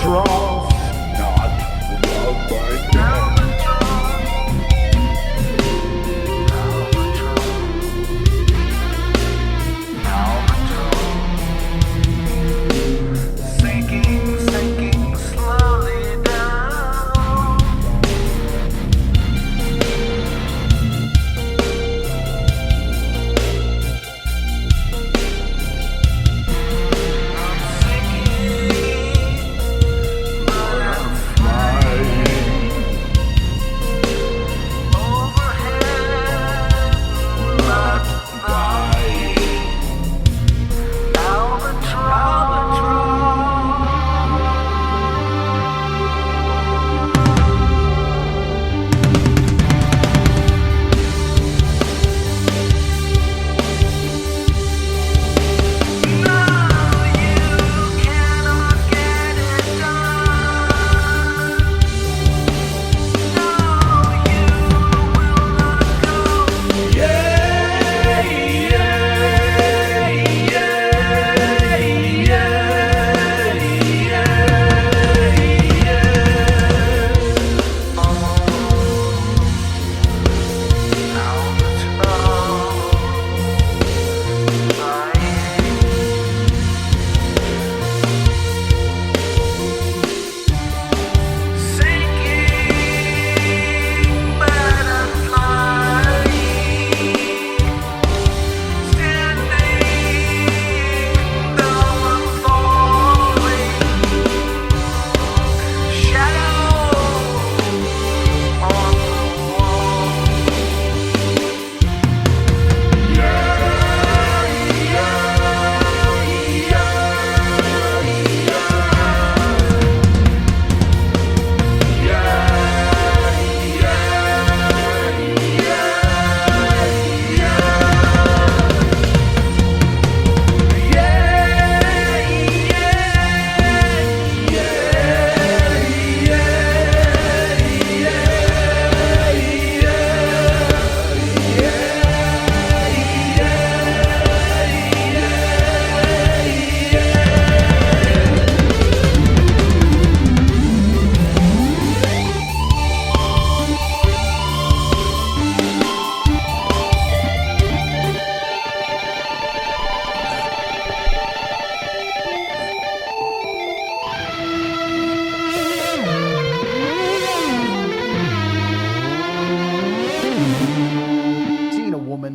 Albatross, not loved by death. Sinking slowly down.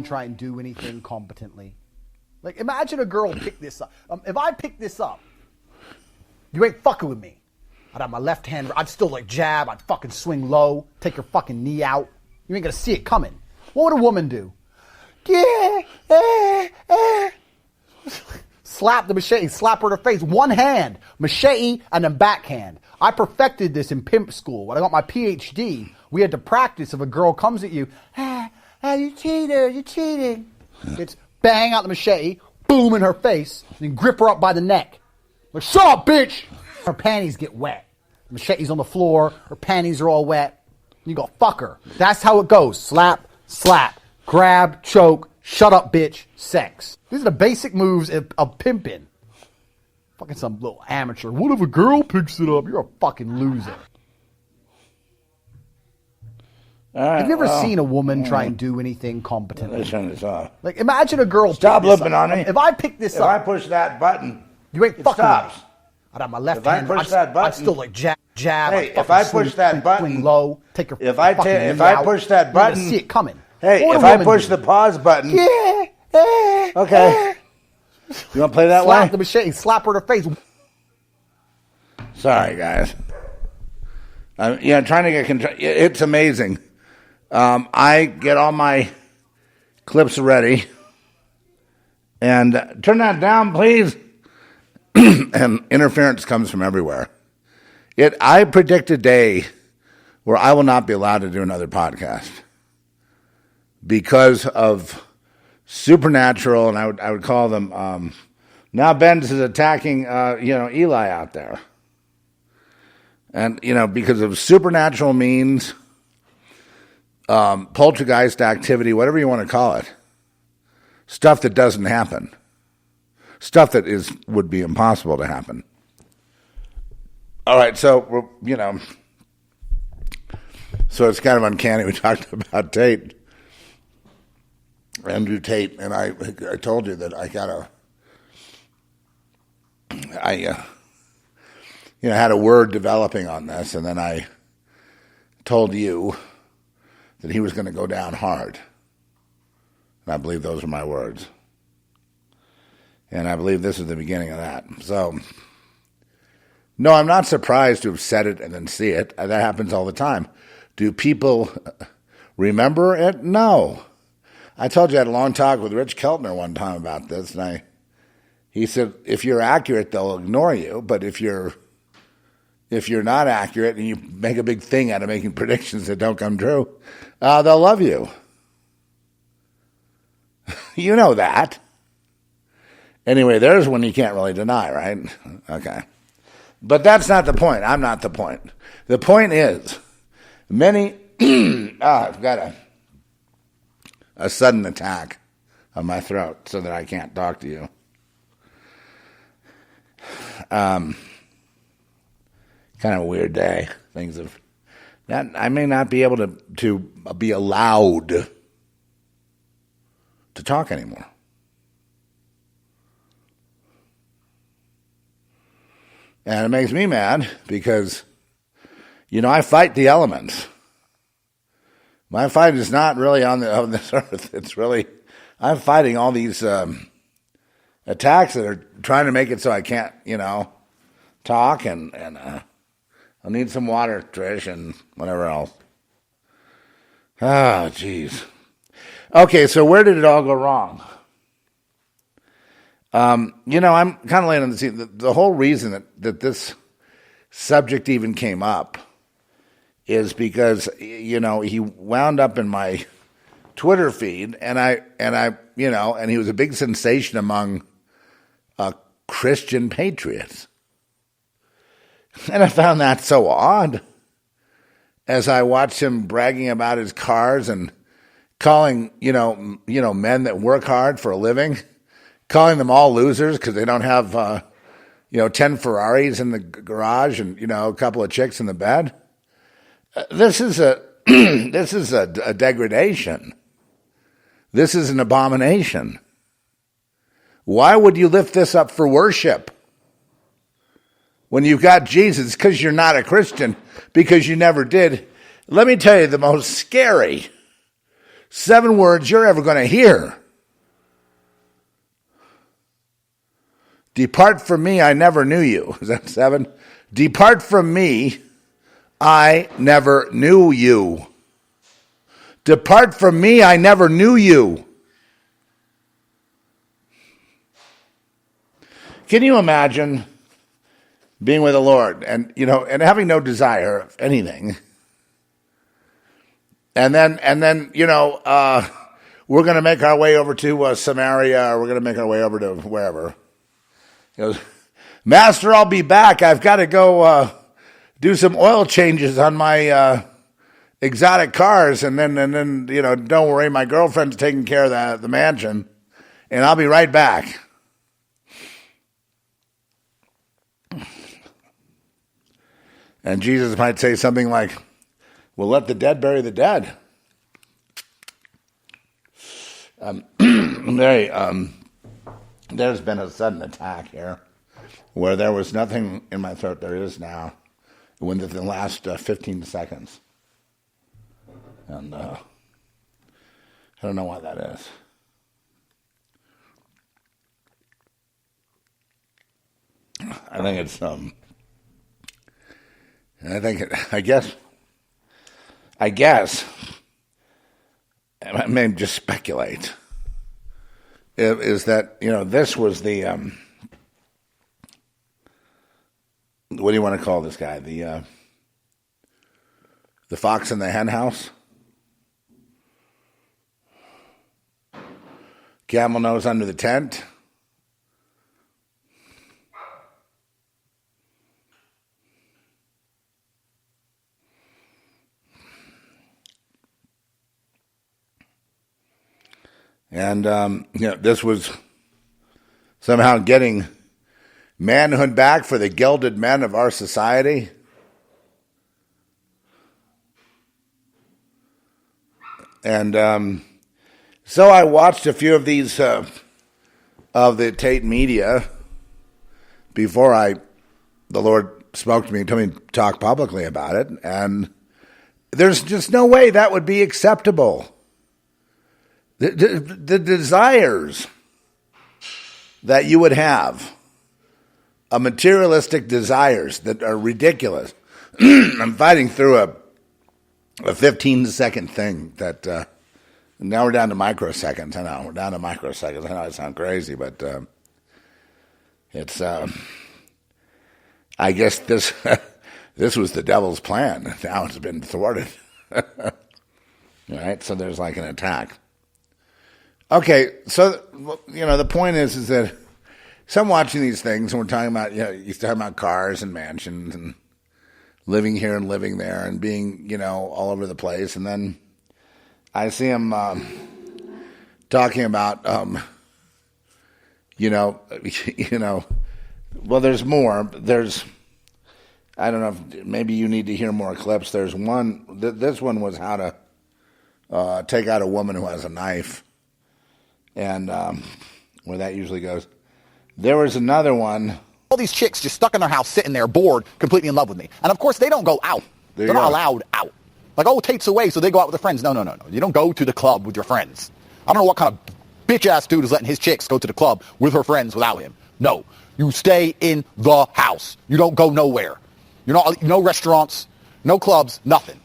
Try and do anything competently. Like, imagine a girl pick this up. If I pick this up, you ain't fucking with me. I'd have my left hand, I'd still like jab, I'd fucking swing low, take your fucking knee out. You ain't gonna see it coming. What would a woman do? Slap the machete, slap her in the face. One hand, machete, and then backhand. I perfected this in pimp school. When I got my PhD, we had to practice if a girl comes at you, you cheater, you cheating. It's bang out the machete, boom in her face, and then grip her up by the neck. Like, shut up, bitch! Her panties get wet. The machete's on the floor, her panties are all wet. You go, fuck her. That's how it goes. Slap, slap, grab, choke, shut up, bitch, sex. These are the basic moves of pimping. Fucking some little amateur. What if a girl picks it up? You're a fucking loser. Have you ever seen a woman try and do anything competently? Let's turn this off. Like, imagine a girl. Stop looking on me. If I pick this up, if I push that button, you ain't fucking stops. with me. I'd have my left if hand. I push that button, I'd still like jab. Hey, if I push that button, swing low, take your if I push that button, you see it coming. Hey, if I push the pause button, okay. You want to play that way? Slap the machete, slap her in the face. Sorry, guys. Trying to get control. It's amazing. I get all my clips ready. And turn that down, please. And interference comes from everywhere. I predict a day where I will not be allowed to do another podcast because of supernatural, and I would call them. Now Benz is attacking, Eli out there, and because of supernatural means, poltergeist activity, whatever you want to call it, stuff that doesn't happen, stuff that would be impossible to happen. All right, so, so it's kind of uncanny. We talked about Tate, Andrew Tate, and I told you that I had a word developing on this, and then I told you that he was going to go down hard. And I believe those are my words. And I believe this is the beginning of that. So, no, I'm not surprised to have said it and then see it. That happens all the time. Do people remember it? No. I told you I had a long talk with Rich Keltner one time about this, and he said, if you're accurate, they'll ignore you, but if you're not accurate and you make a big thing out of making predictions that don't come true, they'll love you. You know that. Anyway, there's one you can't really deny, right? Okay. But that's not the point. I'm not the point. The point is, I've got a sudden attack on my throat so that I can't talk to you. Kind of a weird day. I may not be able to be allowed to talk anymore. And it makes me mad because, I fight the elements. My fight is not really on this earth. It's really, I'm fighting all these attacks that are trying to make it so I can't, talk, and I'll need some water, Trish, and whatever else. Oh, jeez. Okay, so where did it all go wrong? I'm kind of laying on the scene. The whole reason that this subject even came up is because, he wound up in my Twitter feed, and he was a big sensation among Christian patriots. And I found that so odd as I watched him bragging about his cars and calling, men that work hard for a living, calling them all losers because they don't have, 10 Ferraris in the garage and, a couple of chicks in the bed. This is a degradation. This is an abomination. Why would you lift this up for worship when you've got Jesus? Because you're not a Christian, because you never did. Let me tell you the most scary 7 words you're ever going to hear. Depart from me, I never knew you. Is that 7? Depart from me, I never knew you. Depart from me, I never knew you. Can you imagine being with the Lord and, and having no desire of anything? And then, we're going to make our way over to Samaria, or we're going to make our way over to wherever. He goes, Master, I'll be back. I've got to go do some oil changes on my exotic cars, and then don't worry, my girlfriend's taking care of the mansion, and I'll be right back. And Jesus might say something like, well, let the dead bury the dead. There's been a sudden attack here where there was nothing in my throat. There is now within the last 15 seconds. And I don't know why that is. I think it's I guess I may just speculate, is that, this was the, what do you want to call this guy? The fox in the hen house? Camel nose under the tent? And, this was somehow getting manhood back for the gilded men of our society. And so I watched a few of these of the Tate media before the Lord spoke to me and told me to talk publicly about it. And there's just no way that would be acceptable. The desires that you would have, materialistic desires that are ridiculous. I'm fighting through a 15-second thing that now we're down to microseconds. I know we're down to microseconds. I know I sound crazy, but it's. I guess this this was the devil's plan. Now it's been thwarted. All right, so there's like an attack. Okay, so the point is that so I'm watching these things, and we're talking about he's talking about cars and mansions and living here and living there and being all over the place, and then I see him talking about well, there's more. I don't know if maybe you need to hear more clips. There's one. This one was how to take out a woman who has a knife. And where that usually goes. There was another one. All these chicks just stuck in their house, sitting there, bored, completely in love with me. And of course, they don't go out. They're not allowed out. Like, Tate's away, so they go out with their friends. No. You don't go to the club with your friends. I don't know what kind of bitch-ass dude is letting his chicks go to the club with her friends without him. No. You stay in the house. You don't go nowhere. You're not, no restaurants, no clubs, nothing.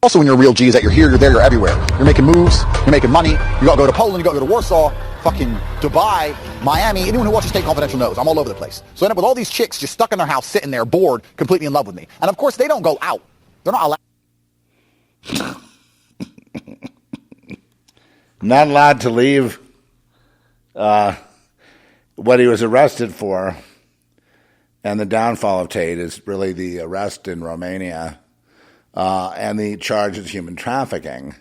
Also, when you're a real G, is that you're here, you're there, you're everywhere. You're making moves, you're making money. You gotta go to Poland, you gotta go to Warsaw, fucking Dubai, Miami. Anyone who watches Tate Confidential knows I'm all over the place. So I end up with all these chicks just stuck in their house, sitting there, bored, completely in love with me. And of course, they don't go out. They're not allowed. Not allowed to leave what he was arrested for. And the downfall of Tate is really the arrest in Romania. And the charge of human trafficking,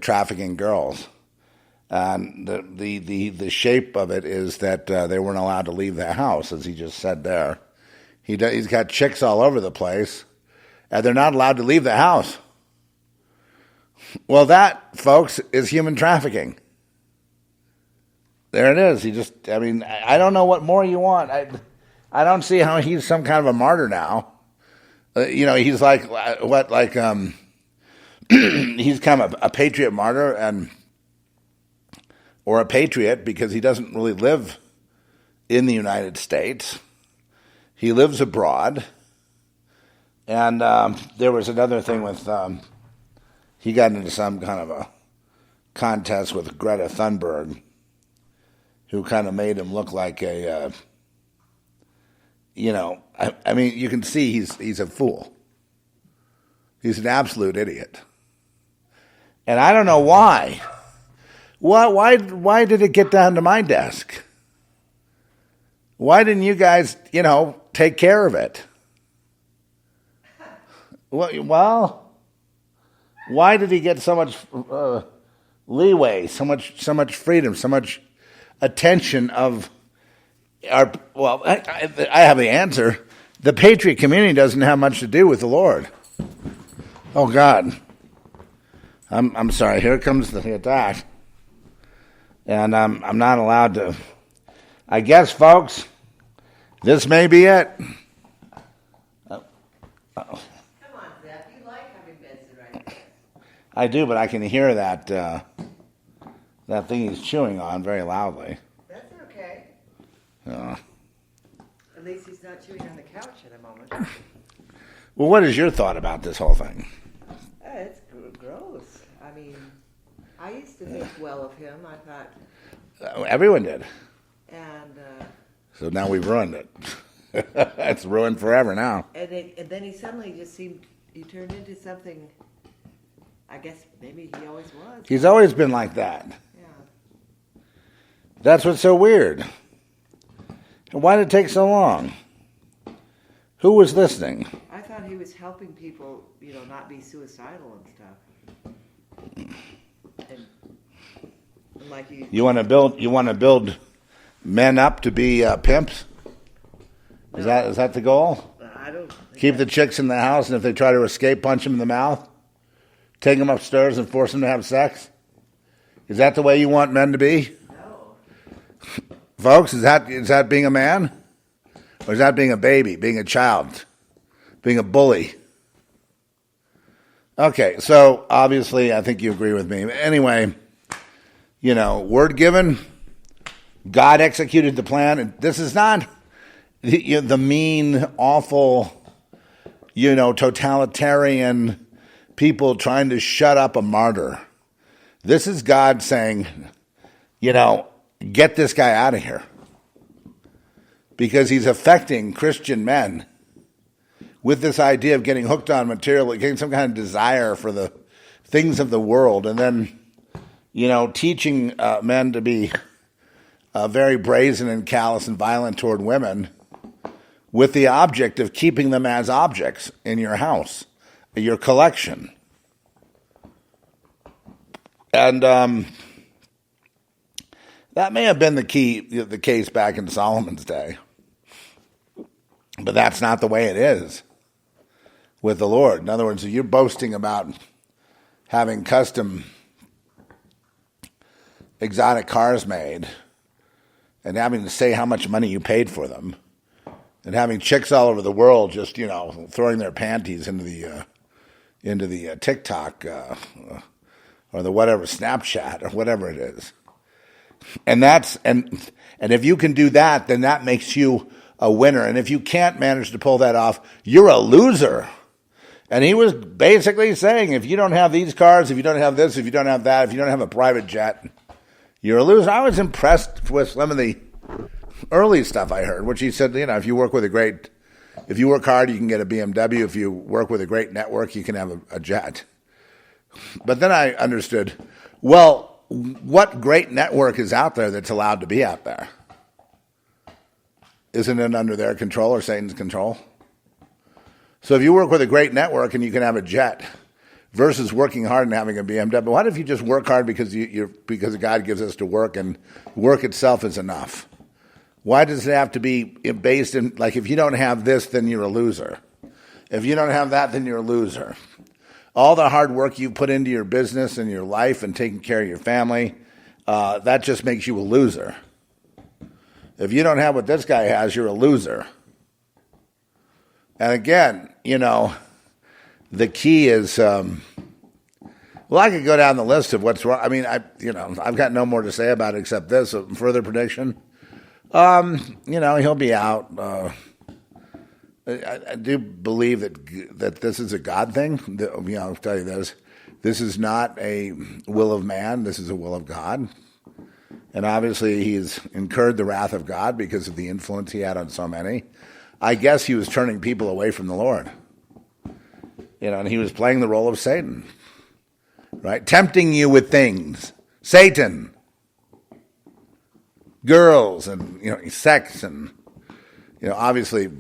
trafficking girls. And the shape of it is that they weren't allowed to leave the house, as he just said there. He's got chicks all over the place, and they're not allowed to leave the house. Well, that, folks, is human trafficking. There it is. I don't know what more you want. I don't see how he's some kind of a martyr now. He's like he's kind of a patriot martyr or a patriot because he doesn't really live in the United States. He lives abroad. And there was another thing with, he got into some kind of a contest with Greta Thunberg, who kind of made him look like a, you can see he's a fool. He's an absolute idiot. And I don't know why. Why did it get down to my desk? Why didn't you guys, take care of it? Well, why did he get so much leeway, so much freedom, so much attention of our? Well, I have the answer. The patriot community doesn't have much to do with the Lord. Oh God, I'm sorry. Here comes the attack, and I'm not allowed to. I guess, folks, this may be it. Come on, Zeph. You like having Benson right there. I do, but I can hear that thing he's chewing on very loudly. That's okay. At least he's not chewing on the couch at the moment. Well, what is your thought about this whole thing? It's gross. I mean, I used to think well of him. I thought... Everyone did. And... So now we've ruined it. It's ruined forever now. And then he suddenly just seemed... He turned into something... I guess maybe he always was. He's always been like that. Yeah. That's what's so weird. And why did it take so long? Who was listening? I thought he was helping people, not be suicidal and stuff. And like you want to build men up to be pimps? Is that the goal? I don't Keep the chicks in the house, and if they try to escape, punch them in the mouth? Take them upstairs and force them to have sex? Is that the way you want men to be? No. Folks, is that being a man? Or is that being a baby, being a child, being a bully? Okay, so obviously I think you agree with me. Anyway, word given, God executed the plan. And this is not the mean, awful, totalitarian people trying to shut up a martyr. This is God saying, get this guy out of here. Because he's affecting Christian men with this idea of getting hooked on material, getting some kind of desire for the things of the world, and then, teaching men to be very brazen and callous and violent toward women with the object of keeping them as objects in your house, your collection. And that may have been the case back in Solomon's day. But that's not the way it is with the Lord. In other words, if you're boasting about having custom exotic cars made and having to say how much money you paid for them and having chicks all over the world just, throwing their panties into the TikTok or the whatever, Snapchat or whatever it is. And if you can do that, then that makes you a winner. And if you can't manage to pull that off, you're a loser. And he was basically saying, if you don't have these cars, if you don't have this, if you don't have that, if you don't have a private jet, you're a loser. I was impressed with some of the early stuff I heard, which he said, if you work hard, you can get a BMW. If you work with a great network, you can have a jet. But then I understood, well, what great network is out there that's allowed to be out there? Isn't it under their control or Satan's control? So if you work with a great network and you can have a jet versus working hard and having a BMW, what if you just work hard because God gives us to work and work itself is enough? Why does it have to be based in, like, if you don't have this, then you're a loser. If you don't have that, then you're a loser. All the hard work you put into your business and your life and taking care of your family, that just makes you a loser. If you don't have what this guy has, you're a loser. And again, the key is, I could go down the list of what's wrong. I mean, I've got no more to say about it except this. A further prediction. He'll be out. I do believe that this is a God thing. I'll tell you this. This is not a will of man. This is a will of God. And obviously he's incurred the wrath of God because of the influence he had on so many. I guess he was turning people away from the Lord. And he was playing the role of Satan. Right? Tempting you with things. Satan. Girls and, sex and, obviously,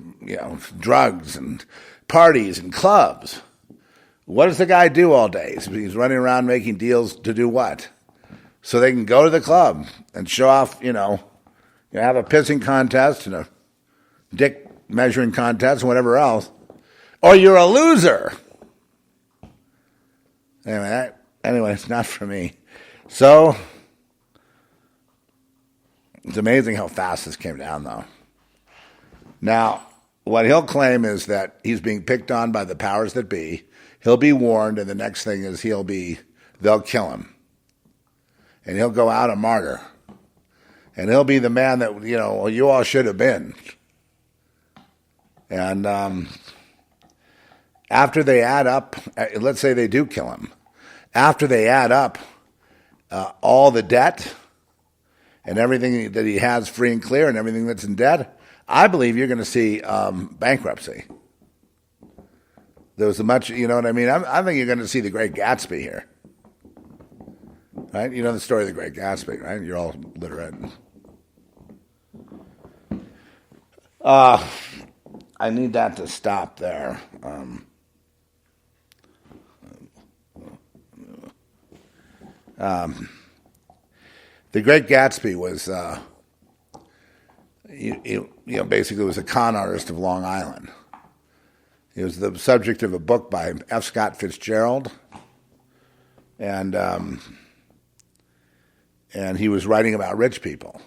drugs and parties and clubs. What does the guy do all day? He's running around making deals to do what? So they can go to the club and show off, have a pissing contest and a dick measuring contest and whatever else. Or you're a loser. Anyway, it's not for me. So, it's amazing how fast this came down, though. Now, what he'll claim is that he's being picked on by the powers that be. He'll be warned, and the next thing is they'll kill him. And he'll go out a martyr. And he'll be the man that, you all should have been. And after they add up, let's say they do kill him. After they add up all the debt and everything that he has free and clear and everything that's in debt, I believe you're going to see bankruptcy. There was much, you know what I mean? I think you're going to see the Great Gatsby here. Right? You know the story of the Great Gatsby, right? You're all literate. I need that to stop there. The Great Gatsby was, basically was a con artist of Long Island. He was the subject of a book by F. Scott Fitzgerald, and he was writing about rich people.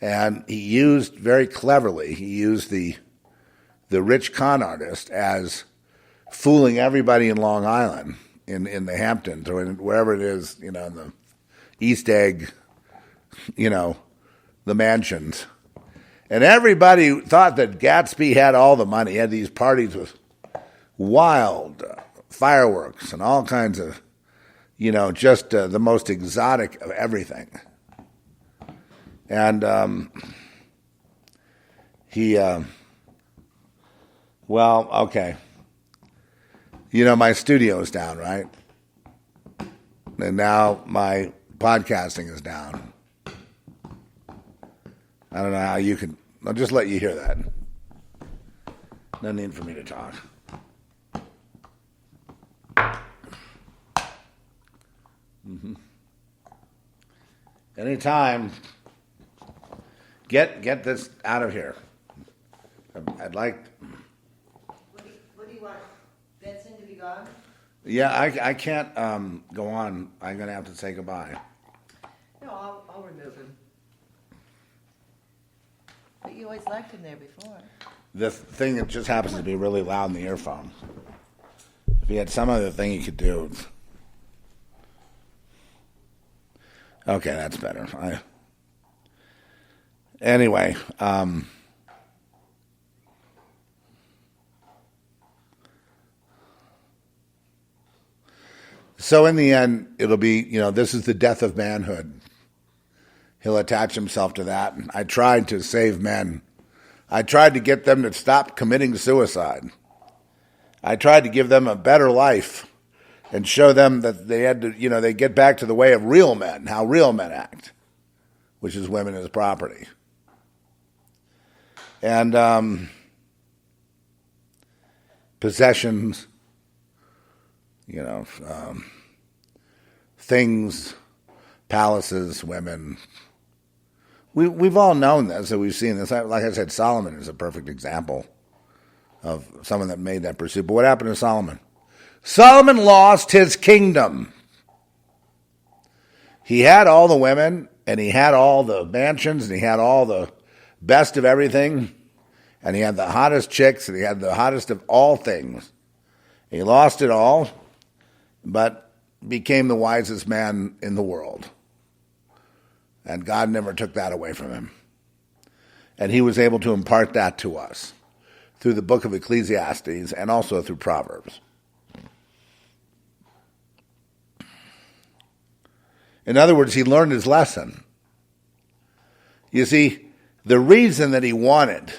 And he used, very cleverly, the rich con artist as fooling everybody in Long Island, in the Hamptons, or wherever it is, in the East Egg, the mansions. And everybody thought that Gatsby had all the money. He had these parties with wild fireworks and all kinds of, just the most exotic of everything. And okay. My studio's down, right? And now my podcasting is down. I don't know how you can. I'll just let you hear that. No need for me to talk. Anytime. Get this out of here. I'd like. What do you want? Benson to be gone? Yeah, I can't go on. I'm going to have to say goodbye. No, I'll remove him. But you always liked him there before. The thing that just happens to be really loud in the earphone. If he had some other thing he could do. Okay, that's better. Anyway, so in the end, it'll be, this is the death of manhood. He'll attach himself to that. And I tried to save men. I tried to get them to stop committing suicide. I tried to give them a better life and show them that they had to, they get back to the way of real men, how real men act, which is women as property. And possessions, things, palaces, women. We've all known this, and we've seen this. Like I said, Solomon is a perfect example of someone that made that pursuit. But what happened to Solomon? Solomon lost his kingdom. He had all the women, and he had all the mansions, and he had all the best of everything, and he had the hottest chicks, and he had the hottest of all things. He lost it all, but became the wisest man in the world. And God never took that away from him. And he was able to impart that to us through the book of Ecclesiastes and also through Proverbs. In other words, he learned his lesson. You see, the reason that he wanted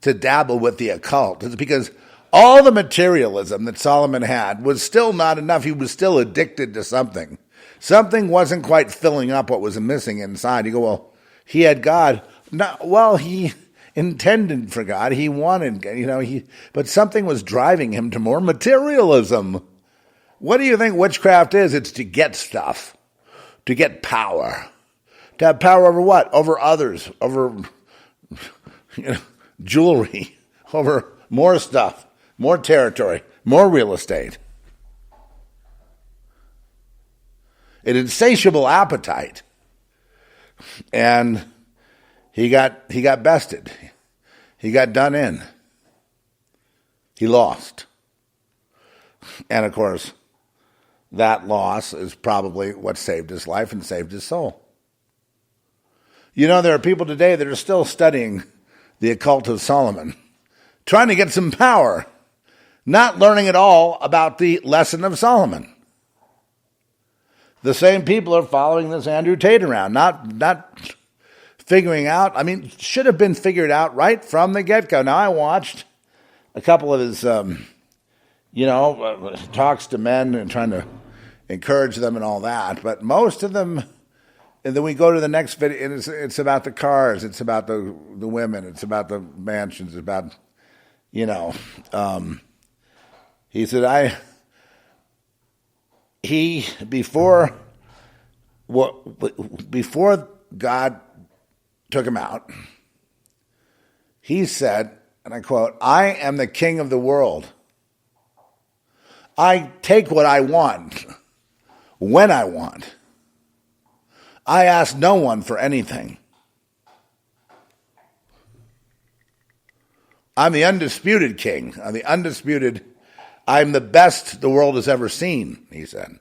to dabble with the occult is because all the materialism that Solomon had was still not enough. He was still addicted to something. Something wasn't quite filling up what was missing inside. You go, well, he had God. No, well, he intended for God. He wanted, but something was driving him to more materialism. What do you think witchcraft is? It's to get stuff, to get power. To have power over what? Over others, over jewelry, over more stuff, more territory, more real estate. An insatiable appetite. And he got bested. He got done in. He lost. And of course, that loss is probably what saved his life and saved his soul. There are people today that are still studying the occult of Solomon, trying to get some power, not learning at all about the lesson of Solomon. The same people are following this Andrew Tate around, not figuring out. Should have been figured out right from the get-go. Now, I watched a couple of his, talks to men and trying to encourage them and all that. But most of them, and then we go to the next video, and it's about the cars, it's about the women, it's about the mansions, it's about, he said, before God took him out. He said, and I quote, "I am the king of the world. I take what I want when I want. I ask no one for anything. I'm the undisputed king. I'm the best the world has ever seen," he said.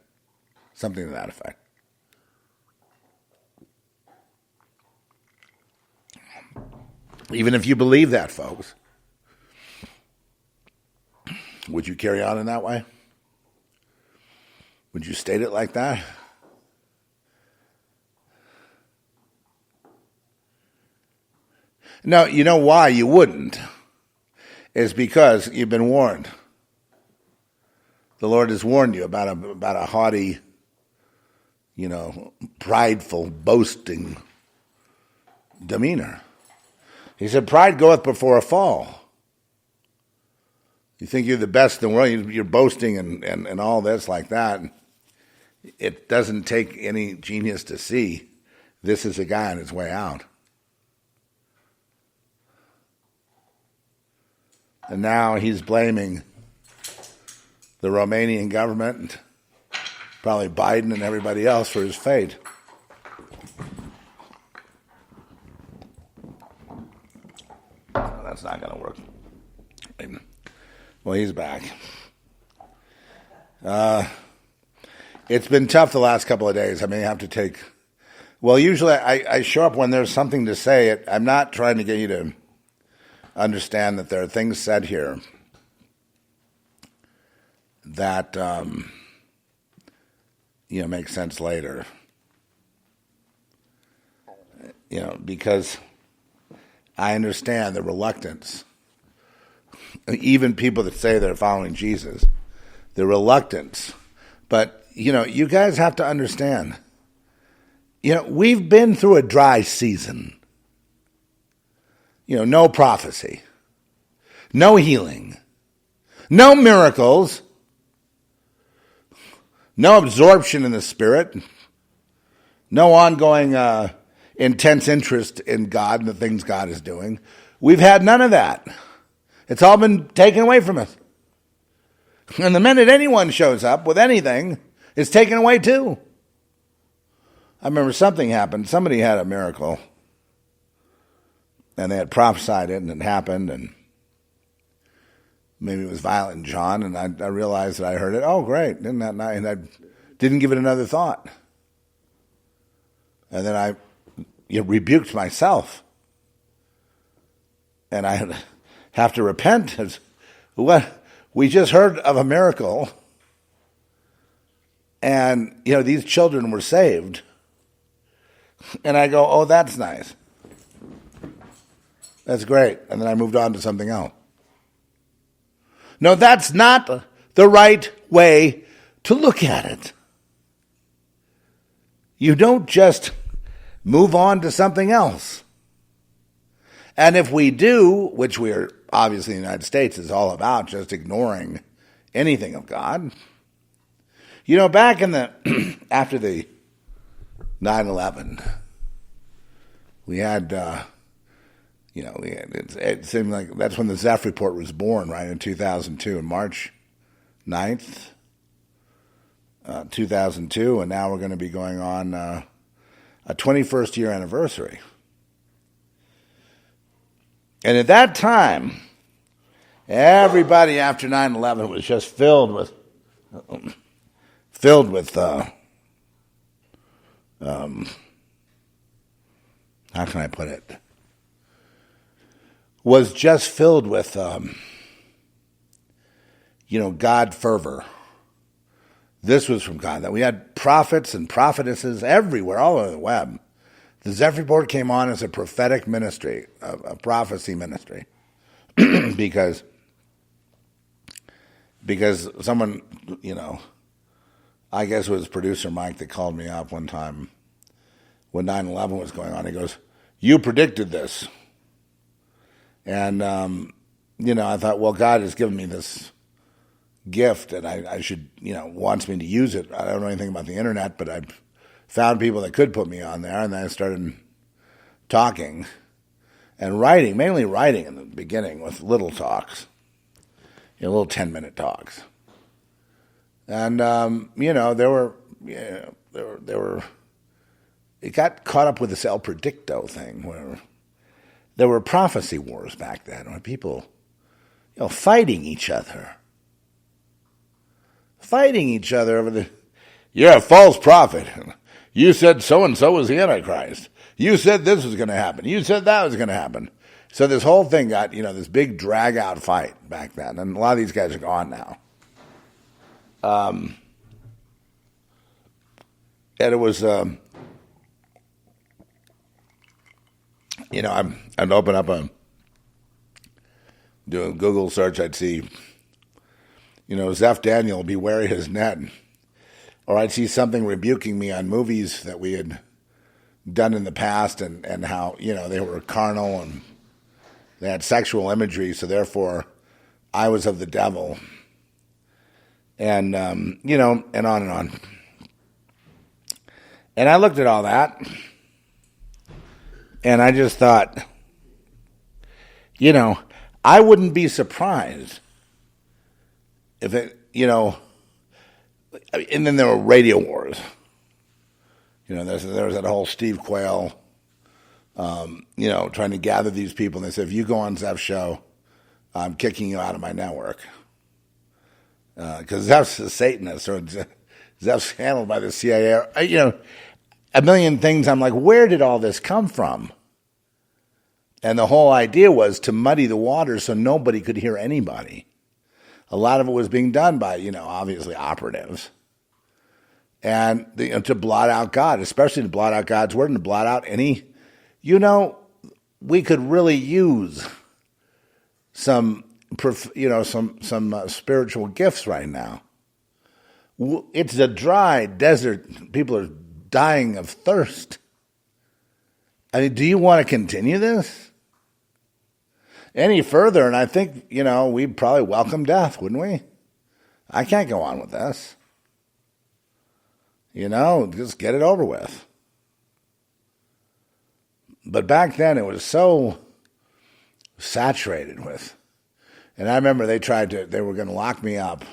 Something to that effect. Even if you believe that, folks, would you carry on in that way? Would you state it like that? No, you know why you wouldn't? Is because you've been warned. The Lord has warned you about a haughty, prideful, boasting demeanor. He said, "Pride goeth before a fall." You think you're the best in the world, you're boasting and all this like that. It doesn't take any genius to see this is a guy on his way out. And now he's blaming the Romanian government, and probably Biden and everybody else for his fate. Oh, that's not going to work. Well, he's back. It's been tough the last couple of days. I may have to take... Well, usually I show up when there's something to say. I'm not trying to get you to understand that there are things said here that make sense later. Because I understand the reluctance. Even people that say they're following Jesus, the reluctance. But you guys have to understand. We've been through a dry season. No prophecy, no healing, no miracles, no absorption in the Spirit, no ongoing intense interest in God and the things God is doing. We've had none of that. It's all been taken away from us. And the minute anyone shows up with anything, it's taken away too. I remember something happened. Somebody had a miracle. And they had prophesied it, and it happened, and maybe it was Violent John, and I realized that I heard it. Oh, great, isn't that nice? And I didn't give it another thought. And then I rebuked myself. And I have to repent. What we just heard of a miracle, and these children were saved. And I go, oh, that's nice. That's great. And then I moved on to something else. No, that's not the right way to look at it. You don't just move on to something else. And if we do, which we're obviously in the United States is all about just ignoring anything of God. Back in after the 9/11, we had... it seemed like that's when the Zeph report was born, right, in 2002, on March 9th, 2002, and now we're going to be going on a 21st year anniversary. And at that time, everybody after 9/11 was just filled with how can I put it? Was just filled with, God fervor. This was from God. That we had prophets and prophetesses everywhere, all over the web. The Zeph report came on as a prophetic ministry, a prophecy ministry, because someone, I guess it was producer Mike that called me up one time when 9/11 was going on. He goes, "You predicted this." And, I thought, well, God has given me this gift and I should, wants me to use it. I don't know anything about the internet, but I found people that could put me on there. And then I started talking and writing, mainly writing in the beginning with little talks, little 10-minute talks. And, there were, it got caught up with this El Predicto thing where there were prophecy wars back then where people, fighting each other over you're a false prophet. You said so-and-so was the Antichrist. You said this was going to happen. You said that was going to happen. So this whole thing got, this big drag-out fight back then. And a lot of these guys are gone now. And it was, I'd open up do a Google search, I'd see, Zeph Daniel, beware his net. Or I'd see something rebuking me on movies that we had done in the past and how, they were carnal and they had sexual imagery, so therefore I was of the devil. And, and on and on. And I looked at all that, and I just thought, I wouldn't be surprised if it, and then there were radio wars. There was that whole Steve Quayle, trying to gather these people. And they said, if you go on Zeph's show, I'm kicking you out of my network. Because Zeph's a Satanist, or Zeph's handled by the CIA. A million things. I'm like, where did all this come from? And the whole idea was to muddy the waters so nobody could hear anybody. A lot of it was being done by, obviously operatives. And to blot out God, especially to blot out God's word and to blot out any, we could really use some spiritual gifts right now. It's a dry desert. People are dying of thirst. I mean, do you want to continue this any further? And I think, we'd probably welcome death, wouldn't we? I can't go on with this. Just get it over with. But back then it was so saturated with, and I remember they were going to lock me up.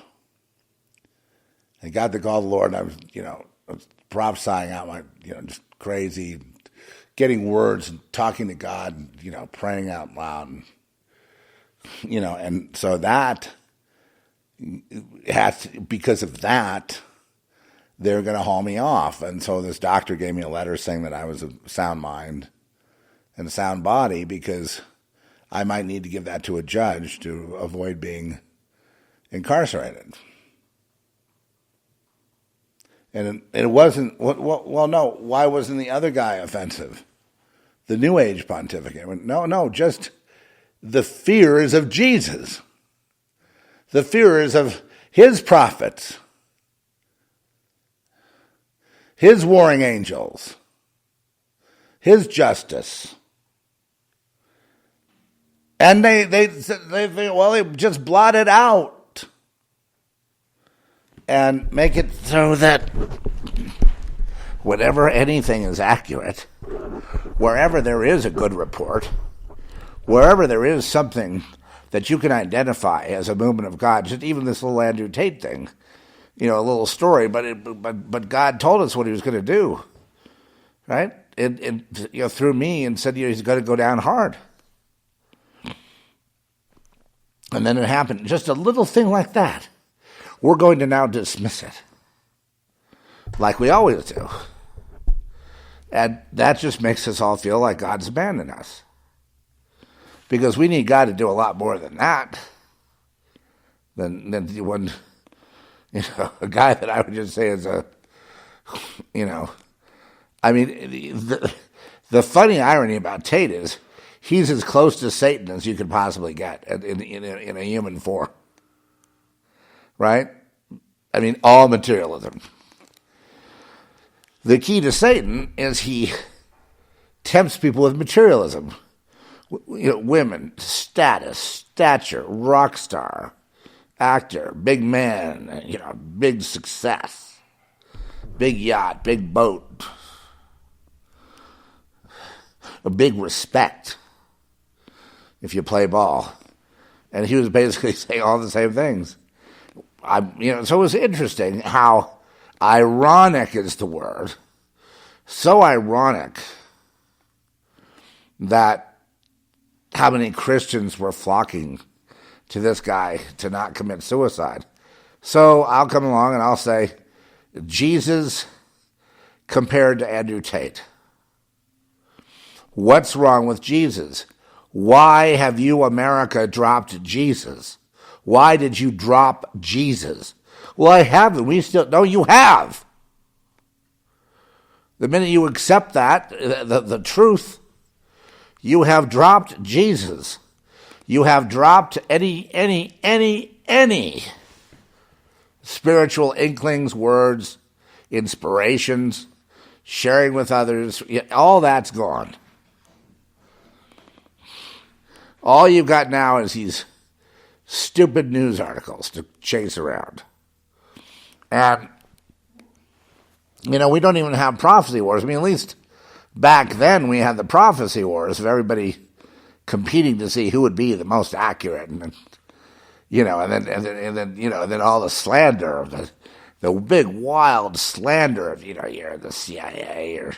I got the call of the Lord, and I was prophesying out my, just crazy, getting words and talking to God, and, praying out loud. And, and so that because of that, they were going to haul me off. And so this doctor gave me a letter saying that I was a sound mind and a sound body because I might need to give that to a judge to avoid being incarcerated. And it wasn't, well, no, why wasn't the other guy offensive? The New Age pontificate. No, just the fears of Jesus. The fears of his prophets. His warring angels. His justice. And they just blot it out. And make it so that whenever anything is accurate, wherever there is a good report, wherever there is something that you can identify as a movement of God, just even this little Andrew Tate thing, a little story, but God told us what he was going to do, right? Through me, and said he's going to go down hard. And then it happened. Just a little thing like that. We're going to now dismiss it, like we always do. And that just makes us all feel like God's abandoned us. Because we need God to do a lot more than that. Than when, a guy that I would just say is the funny irony about Tate is he's as close to Satan as you could possibly get in a human form. Right? I mean, all materialism. The key to Satan is he tempts people with materialism. Women, status, stature, rock star, actor, big man, big success, big yacht, big boat. a big respect if you play ball. And he was basically saying all the same things. So it was interesting how ironic is the word. So ironic that how many Christians were flocking to this guy to not commit suicide. So I'll come along and I'll say, Jesus compared to Andrew Tate. What's wrong with Jesus? Why have you, America, dropped Jesus? Why did you drop Jesus? Well, I haven't. No, you have. The minute you accept that, the truth, you have dropped Jesus. You have dropped any spiritual inklings, words, inspirations, sharing with others. All that's gone. All you've got now is these stupid news articles to chase around. And, we don't even have prophecy wars. At least back then we had the prophecy wars of everybody competing to see who would be the most accurate. And then all the slander of the big wild slander of, you're the CIA, or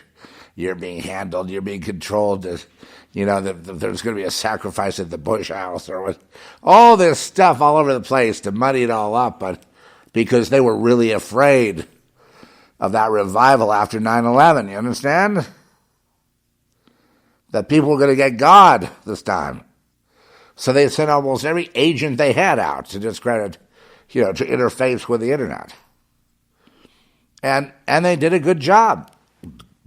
you're being handled, you're being controlled, there's going to be a sacrifice at the Bush house, or what, all this stuff all over the place to muddy it all up, but because they were really afraid of that revival after 9/11, you understand? That people were going to get God this time. So they sent almost every agent they had out to discredit, to interface with the internet. And they did a good job.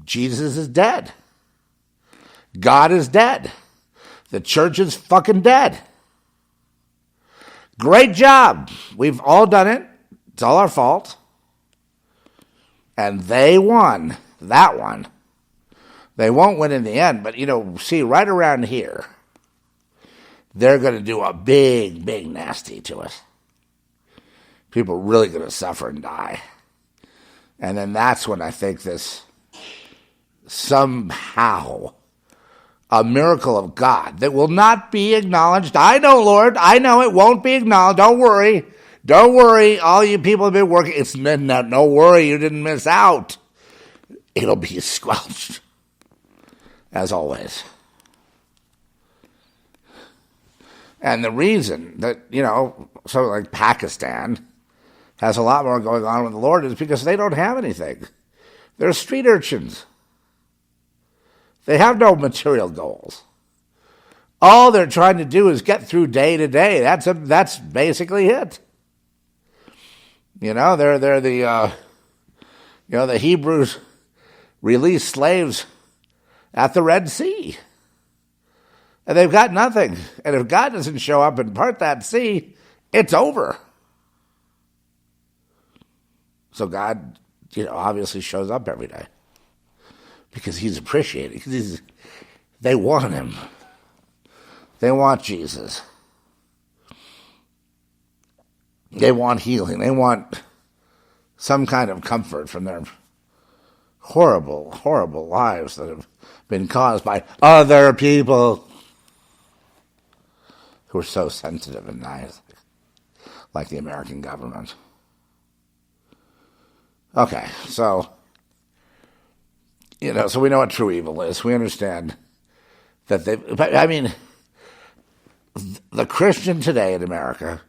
Jesus is dead. God is dead. The church is fucking dead. Great job. We've all done it. It's all our fault. And they won that one. They won't win in the end, but, see, right around here, they're going to do a big, big nasty to us. People are really going to suffer and die. And then that's when I think this somehow a miracle of God that will not be acknowledged. I know, Lord. I know it won't be acknowledged. Don't worry. Don't worry. All you people have been working. It's no worry. You didn't miss out. It'll be squelched, as always. And the reason that, something like Pakistan has a lot more going on with the Lord is because they don't have anything. They're street urchins. They have no material goals. All they're trying to do is get through day to day. That's basically it. They're the the Hebrews released slaves at the Red Sea. And they've got nothing. And if God doesn't show up and part that sea, it's over. So God, obviously shows up every day. Because he's appreciated. They want him. They want Jesus. They want healing. They want some kind of comfort from their horrible, horrible lives that have been caused by other people who are so sensitive and nice, like the American government. Okay, so so we know what true evil is. We understand that the Christian today in America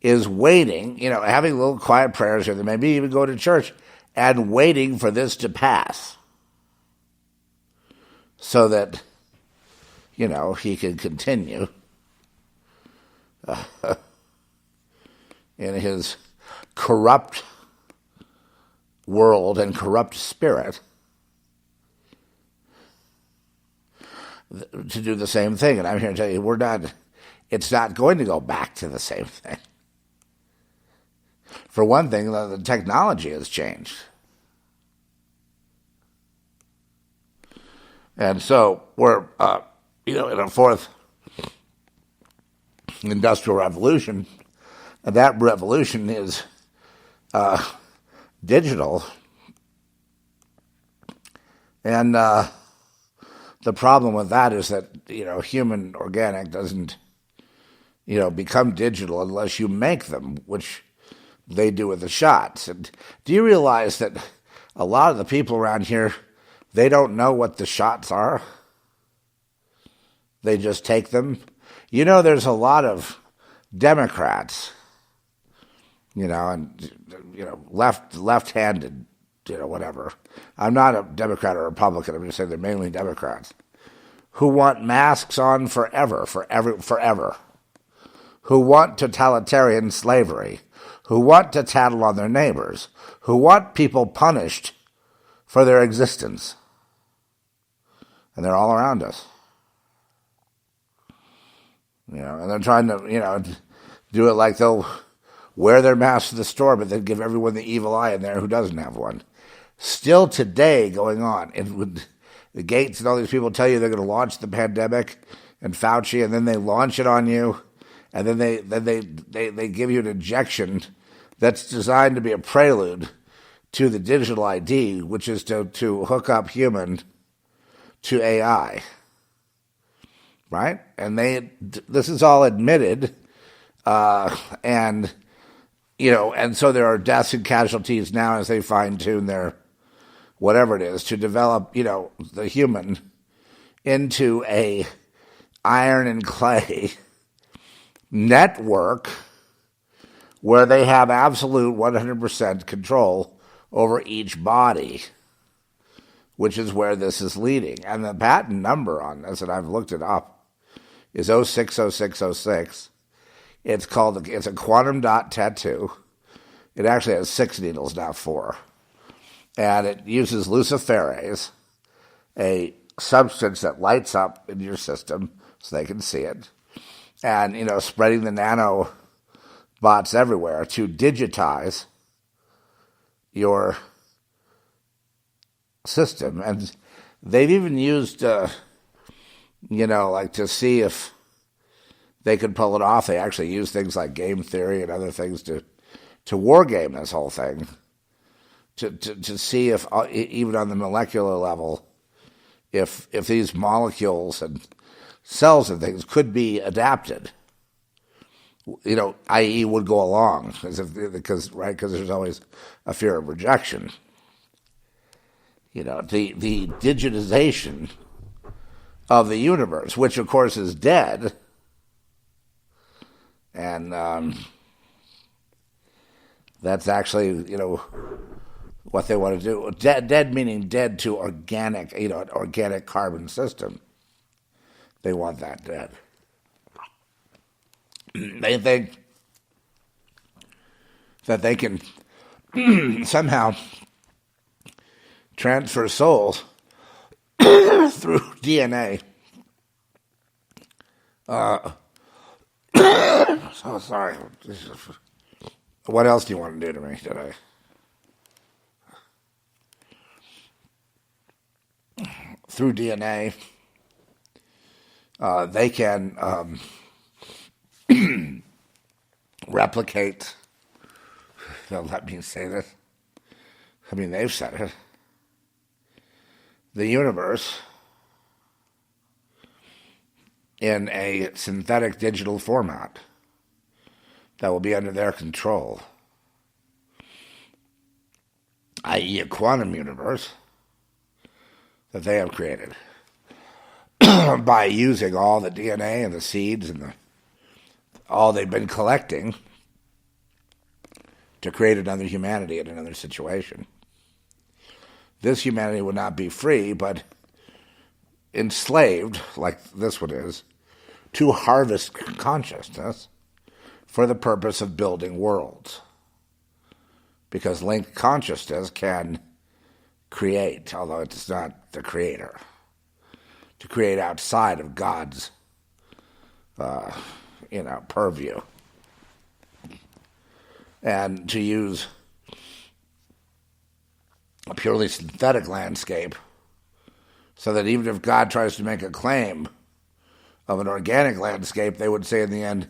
is waiting, having little quiet prayers here, they maybe even go to church, and waiting for this to pass so that, he can continue in his corrupt world and corrupt spirit to do the same thing. And I'm here to tell you, it's not going to go back to the same thing. For one thing, the technology has changed. And so we're, in a fourth industrial revolution. And that revolution is digital. And the problem with that is that, human organic doesn't, become digital unless you make them, which they do with the shots. And do you realize that a lot of the people around here, they don't know what the shots are? They just take them. There's a lot of Democrats, and left-handed, whatever. I'm not a Democrat or Republican. I'm just saying they're mainly Democrats who want masks on forever, who want totalitarian slavery, who want to tattle on their neighbors, who want people punished for their existence. And they're all around us. And they're trying to, do it like they'll wear their masks to the store, but then give everyone the evil eye in there who doesn't have one. Still today going on. The Gates and all these people tell you they're going to launch the pandemic, and Fauci, and then they launch it on you, and then they give you an injection that's designed to be a prelude to the digital ID, which is to hook up human to AI. Right? And this is all admitted, and so there are deaths and casualties now as they fine-tune their whatever it is to develop, the human into a iron and clay network where they have absolute 100% control over each body, which is where this is leading. And the patent number on this, and I've looked it up, is 060606. It's a quantum dot tattoo. It actually has 6 needles, not 4. And it uses luciferase, a substance that lights up in your system so they can see it. And, spreading the nanobots everywhere to digitize your system. And they've even used, to see if they could pull it off. They actually use things like game theory and other things to war game this whole thing. To see if, even on the molecular level, if these molecules and cells and things could be adapted, i.e. would go along, because there's always a fear of rejection. The digitization of the universe, which of course is dead, and that's actually, what they want to do. Dead meaning dead to organic, an organic carbon system. They want that dead. They think that they can somehow transfer souls through DNA. So sorry. What else do you want to do to me today? Through DNA, they can replicate. They'll let me say this. I mean, they've said it. The universe in a synthetic digital format that will be under their control, i.e. a quantum universe that they have created by using all the DNA and the seeds and all they've been collecting to create another humanity in another situation. This humanity would not be free, but enslaved, like this one is, to harvest consciousness for the purpose of building worlds. Because linked consciousness can create, although it's not the creator, to create outside of God's, purview. And to use a purely synthetic landscape so that even if God tries to make a claim of an organic landscape, they would say in the end,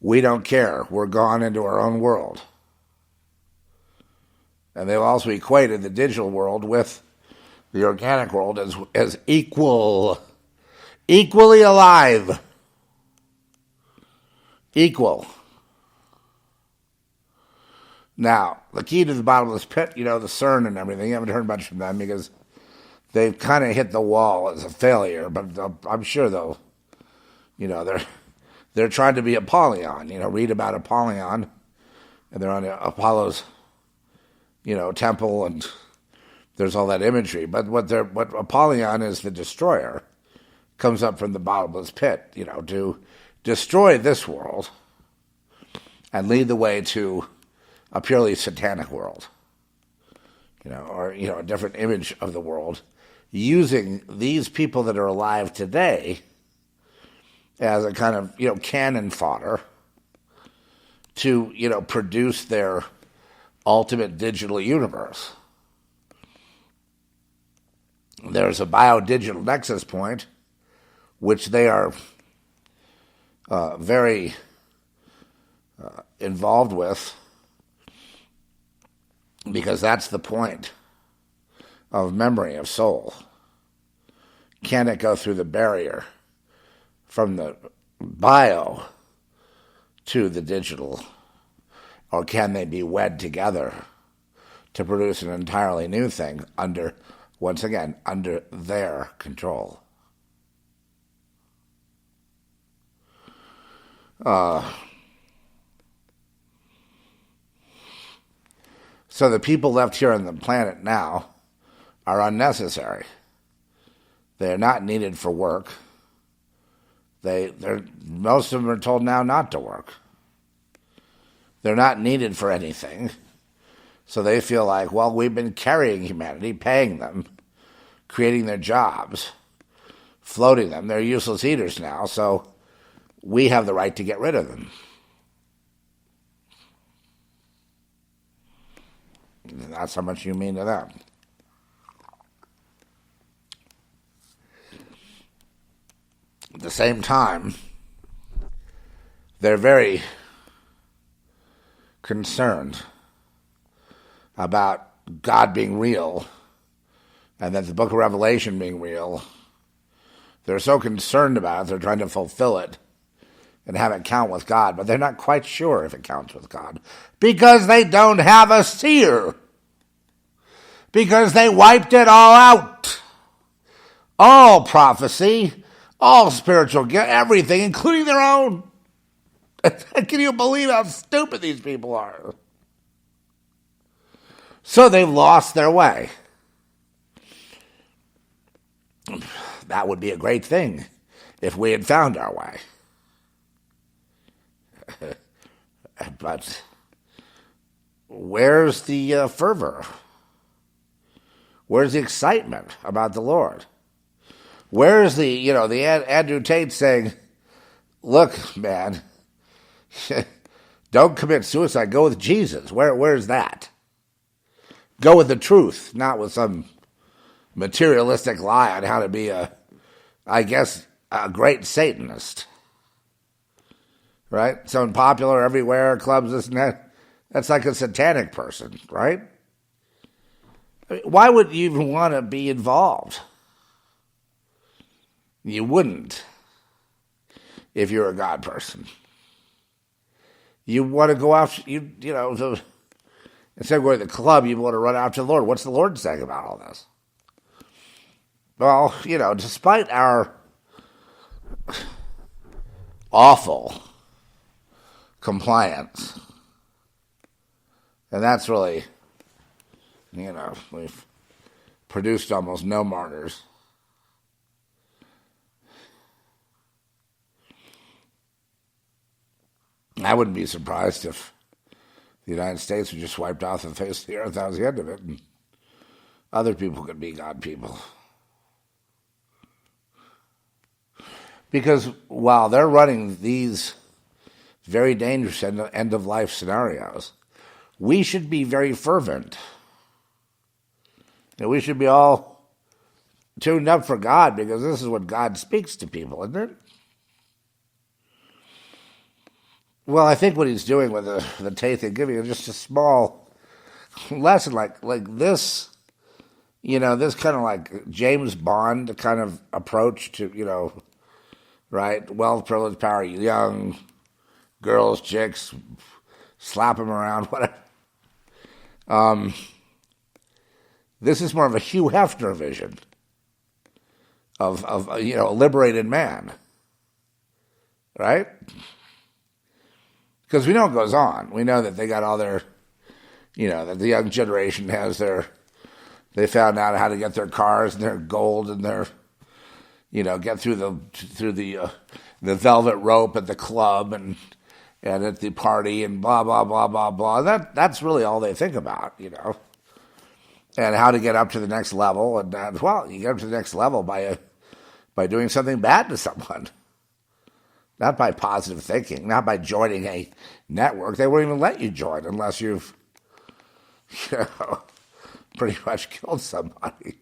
we don't care, we're gone into our own world. And they've also equated the digital world with the organic world as equal Equally alive. Equal. Now, the key to the bottomless pit, the CERN and everything, you haven't heard much from them because they've kind of hit the wall as a failure, but I'm sure they're trying to be Apollyon. Read about Apollyon, and they're on Apollo's, temple, and there's all that imagery. But what Apollyon is, the destroyer, comes up from the bottomless pit, to destroy this world and lead the way to a purely satanic world, or a different image of the world, using these people that are alive today as a kind of cannon fodder to produce their ultimate digital universe. There's a biodigital nexus point, which they are very involved with, because that's the point of memory, of soul. Can it go through the barrier from the bio to the digital, or can they be wed together to produce an entirely new thing under their control? So the people left here on the planet now are unnecessary. They are not needed for work. Most of them are told now not to work. They're not needed for anything. So they feel like, well, we've been carrying humanity, paying them, creating their jobs, floating them. They're useless eaters now, so we have the right to get rid of them. That's how much you mean to them. At the same time, they're very concerned about God being real and that the book of Revelation being real. They're so concerned about it, they're trying to fulfill it and have it count with God, but they're not quite sure if it counts with God because they don't have a seer, because they wiped it all out. All prophecy, all spiritual gift, everything, including their own. Can you believe how stupid these people are? So they've lost their way. That would be a great thing if we had found our way. But where's the fervor? Where's the excitement about the Lord? Where's the Andrew Tate saying, look, man, don't commit suicide, go with Jesus. Where's that? Go with the truth, not with some materialistic lie on how to be a great Satanist. Right? Someone popular everywhere, clubs, this and that. That's like a satanic person, right? I mean, why would you even want to be involved? You wouldn't if you're a God person. You want to go after, instead of going to the club, you want to run after the Lord. What's the Lord saying about all this? Well, despite our awful compliance, and that's really, we've produced almost no martyrs. I wouldn't be surprised if the United States were just wiped off the face of the earth. That was the end of it. And other people could be God people. Because while they're running these very dangerous end-of-life scenarios, we should be very fervent. And we should be all tuned up for God, because this is what God speaks to people, isn't it? Well, I think what he's doing with the Tate thing, giving just a small lesson like this, this kind of like James Bond kind of approach to, right? Wealth, privilege, power, young girls, chicks, slap them around, whatever. This is more of a Hugh Hefner vision of a liberated man, right? Because we know it goes on. We know that they got all their, that the young generation has they found out how to get their cars and their gold and their, get through the velvet rope at the club and at the party and blah, blah, blah, blah, blah. That's really all they think about, and how to get up to the next level. And, you get up to the next level by doing something bad to someone. Not by positive thinking, not by joining a network. They won't even let you join unless you've, pretty much killed somebody.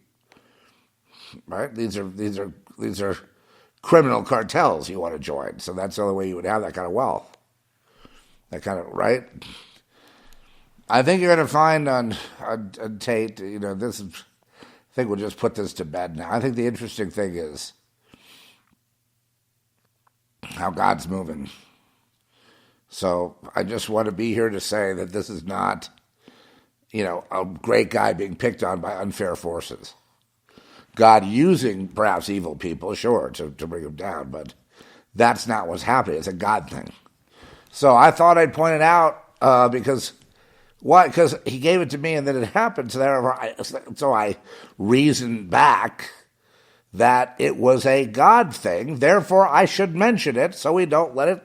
Right? These are criminal cartels you want to join. So that's the only way you would have that kind of wealth. That kind of, right? I think you're going to find on Tate, this is, I think we'll just put this to bed now. I think the interesting thing is how God's moving. So I just want to be here to say that this is not, a great guy being picked on by unfair forces. God using perhaps evil people, sure, to bring him down, but that's not what's happening. It's a God thing. So I thought I'd point it out because why? Because he gave it to me and then it happened. So I reasoned back that it was a God thing. Therefore, I should mention it so we don't let it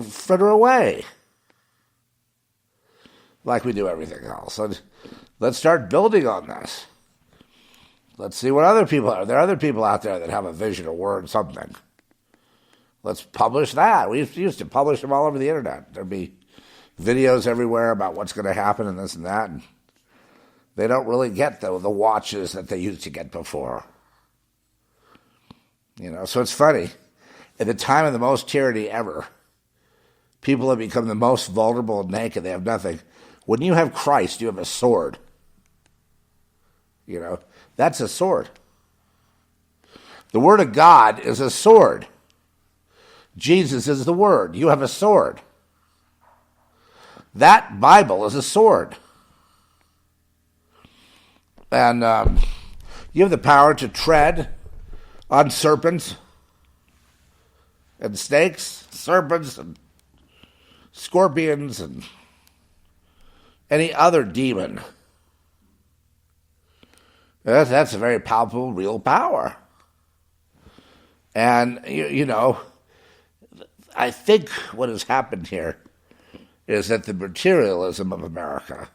fritter away like we do everything else. And let's start building on this. Let's see what other people are. There are other people out there that have a vision, a word, something. Let's publish that. We used to publish them all over the internet. There'd be videos everywhere about what's going to happen and this and that. And they don't really get the watches that they used to get before. So it's funny. At the time of the most tyranny ever, people have become the most vulnerable and naked. They have nothing. When you have Christ, you have a sword. That's a sword. The Word of God is a sword. Jesus is the Word. You have a sword. That Bible is a sword. And you have the power to tread on serpents and snakes, serpents and scorpions and any other demon. That's a very palpable, real power. And, I think what has happened here is that the materialism of America,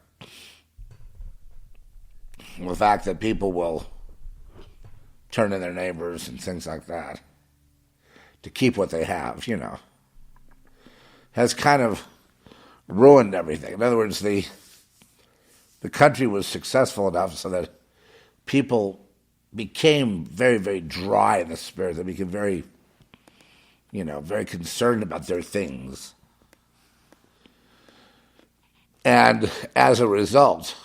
the fact that people will turn in their neighbors and things like that to keep what they have, has kind of ruined everything. In other words, the country was successful enough so that people became very, very dry in the spirit. They became very, very concerned about their things. And as a result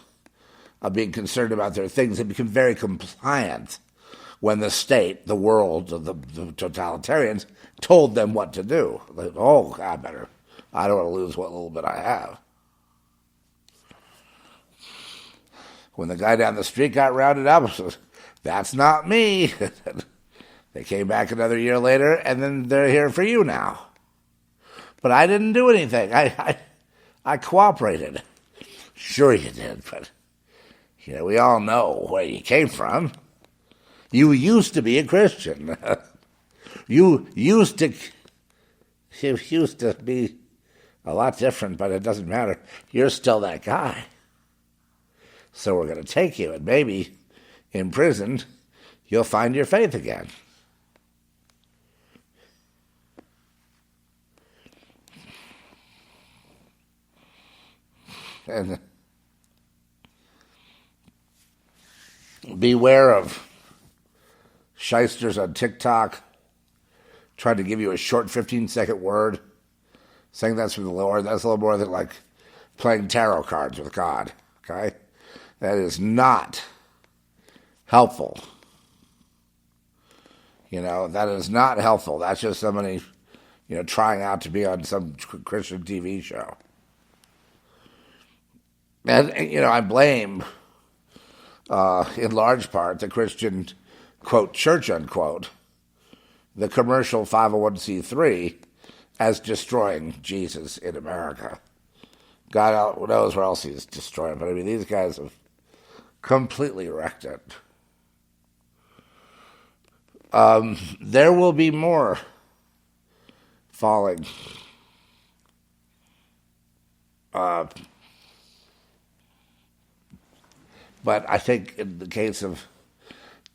of being concerned about their things, they became very compliant when the state, the world, the totalitarians told them what to do. Like, I don't want to lose what little bit I have. When the guy down the street got rounded up, said, that's not me. They came back another year later, and then they're here for you now. But I didn't do anything. I cooperated. Sure you did, but we all know where you came from. You used to be a Christian. You used to be a lot different, but it doesn't matter. You're still that guy. So we're going to take you, and maybe in prison, you'll find your faith again. And beware of shysters on TikTok trying to give you a short 15-second word, saying that's from the Lord. That's a little more than like playing tarot cards with God, okay? That is not helpful. That is not helpful. That's just somebody, trying out to be on some Christian TV show. And, I blame, in large part, the Christian, quote, church, unquote, the commercial 501c3 as destroying Jesus in America. God knows where else he's destroying, but these guys have completely wrecked it. There will be more falling. But I think in the case of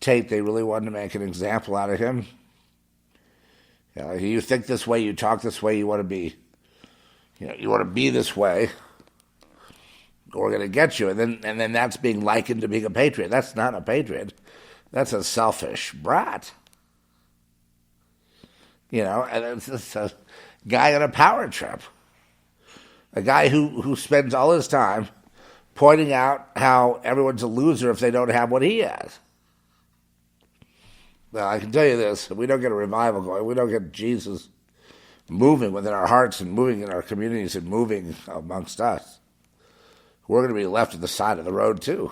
Tate, they really wanted to make an example out of him. You think this way, you talk this way, you want to be, you want to be this way, we're going to get you. And then that's being likened to being a patriot. That's not a patriot. That's a selfish brat. And it's a guy on a power trip. A guy who spends all his time pointing out how everyone's a loser if they don't have what he has. Now, I can tell you this, if we don't get a revival going, we don't get Jesus moving within our hearts and moving in our communities and moving amongst us, we're going to be left at the side of the road too.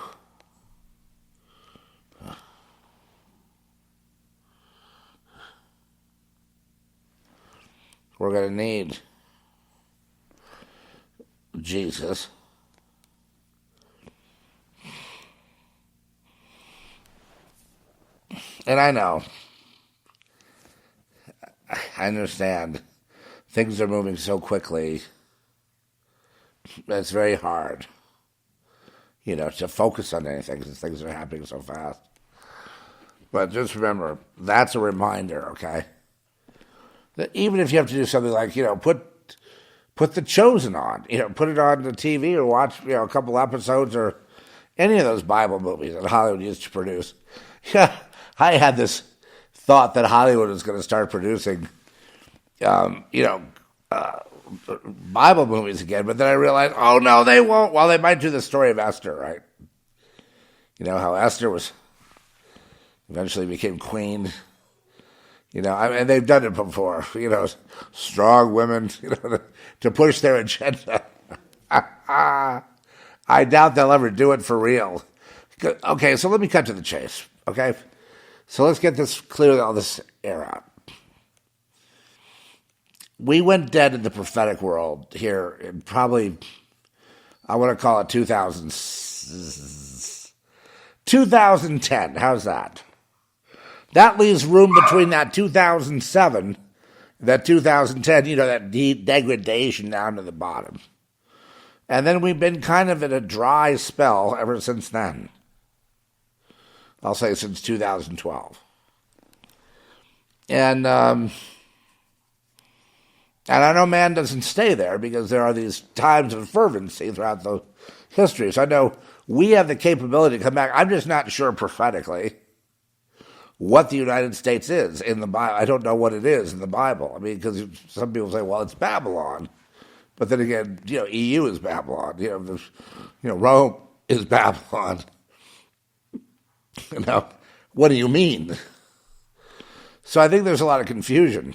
We're going to need Jesus. And I know, I understand, things are moving so quickly, it's very hard, to focus on anything because things are happening so fast. But just remember, that's a reminder, okay? That even if you have to do something like, put The Chosen on, put it on the TV or watch, a couple episodes or any of those Bible movies that Hollywood used to produce. Yeah. I had this thought that Hollywood was going to start producing, Bible movies again, but then I realized, oh no, they won't. Well, they might do the story of Esther, right? How Esther was eventually became queen. And they've done it before. Strong women, to push their agenda. I doubt they'll ever do it for real. Okay, so let me cut to the chase. Okay. So let's get this clear, all this air out. We went dead in the prophetic world here in probably, I want to call it 2010. How's that? That leaves room between that 2007, that 2010, that degradation down to the bottom. And then we've been kind of in a dry spell ever since then. I'll say since 2012. And I know man doesn't stay there because there are these times of fervency throughout the history. So I know we have the capability to come back. I'm just not sure prophetically what the United States is in the Bible. I don't know what it is in the Bible. Because some people say, well, it's Babylon. But then again, EU is Babylon. Rome is Babylon. What do you mean? So I think there's a lot of confusion.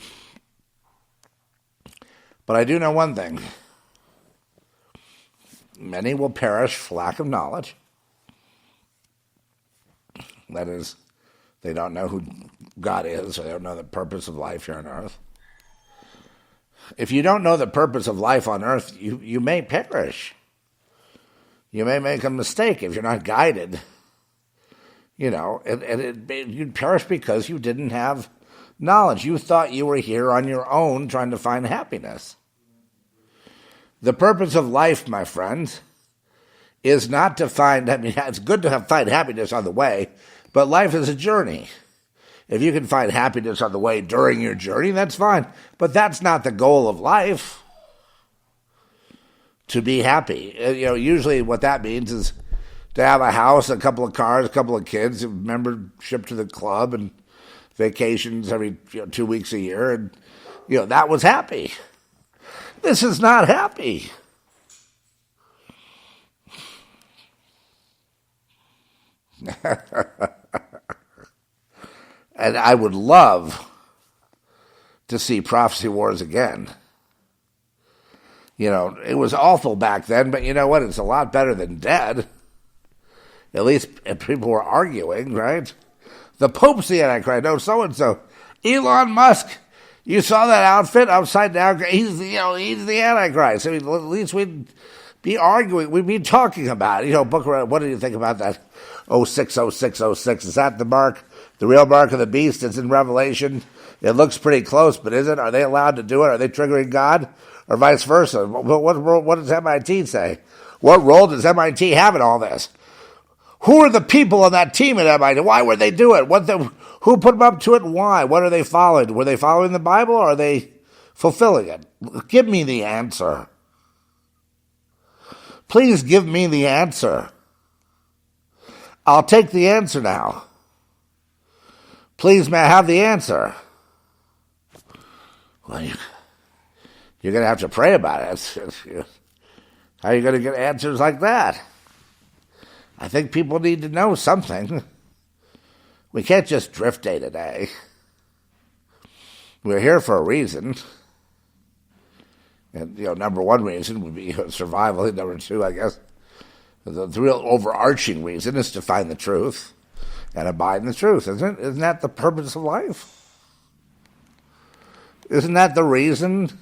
But I do know one thing. Many will perish for lack of knowledge. That is, they don't know who God is, or they don't know the purpose of life here on earth. If you don't know the purpose of life on earth, you may perish. You may make a mistake if you're not guided. You'd perish because you didn't have knowledge. You thought you were here on your own trying to find happiness. The purpose of life, my friends, is not to find, it's good to find happiness on the way, but life is a journey. If you can find happiness on the way during your journey, that's fine. But that's not the goal of life, to be happy. Usually what that means is to have a house, a couple of cars, a couple of kids, a membership to the club, and vacations every 2 weeks a year, and that was happy. This is not happy. And I would love to see prophecy wars again. You know, it was awful back then, but you know what? It's a lot better than dead. At least if people were arguing, right? The Pope's the Antichrist. No, so-and-so. Elon Musk, you saw that outfit upside down? He's the Antichrist. I mean, at least we'd be arguing. We'd be talking about it. You know, what do you think about that? 060606. Is that the mark? The real mark of the beast? It's in Revelation. It looks pretty close, but is it? Are they allowed to do it? Are they triggering God? Or vice versa? What does MIT say? What role does MIT have in all this? Who are the people on that team at MIT? Why would they do it? Who put them up to it and why? What are they following? Were they following the Bible or are they fulfilling it? Give me the answer. Please give me the answer. I'll take the answer now. Please, may I have the answer? Well, you're going to have to pray about it. How are you going to get answers like that? I think people need to know something. We can't just drift day to day. We're here for a reason. And, number one reason would be survival. And number two, I guess, the real overarching reason is to find the truth and abide in the truth, isn't it? Isn't that the purpose of life? Isn't that the reason?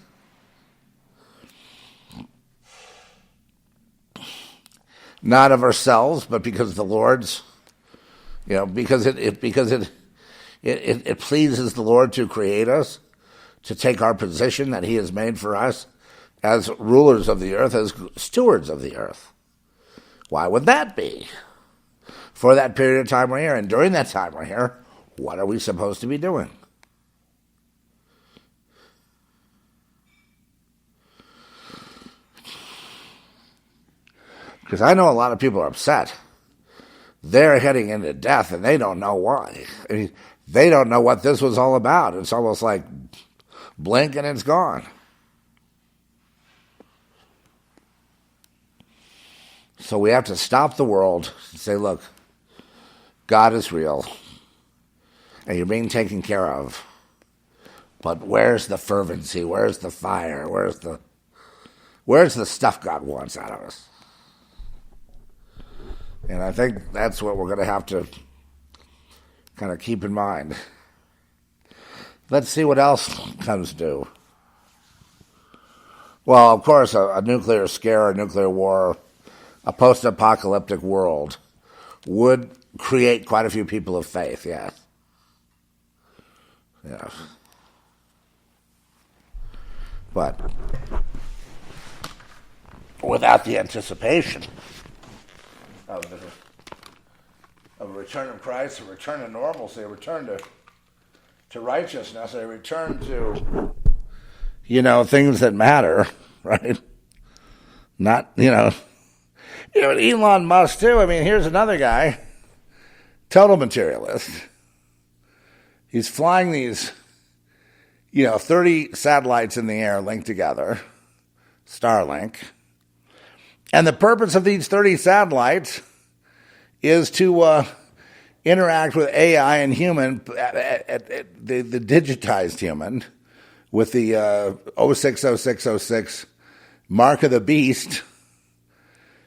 Not of ourselves, but because the Lord's, because it pleases the Lord to create us, to take our position that He has made for us as rulers of the earth, as stewards of the earth. Why would that be? For that period of time we're here, and during that time we're here, what are we supposed to be doing? Because I know a lot of people are upset. They're heading into death, and they don't know why. I mean, they don't know what this was all about. It's almost like blink and it's gone. So we have to stop the world and say, look, God is real, and you're being taken care of. But where's the fervency? Where's the fire? Where's the stuff God wants out of us? And I think that's what we're going to have to kind of keep in mind. Let's see what else comes due. Well, of course, a nuclear scare, a nuclear war, a post-apocalyptic world would create quite a few people of faith, yes. Yes. But without the anticipation of a return of Christ, a return to normalcy, a return to righteousness, a return to, things that matter, right? Not, Elon Musk, too. I mean, here's another guy, total materialist. He's flying these, 30 satellites in the air linked together, Starlink. And the purpose of these 30 satellites is to interact with AI and human, the digitized human, with the 060606 mark of the beast,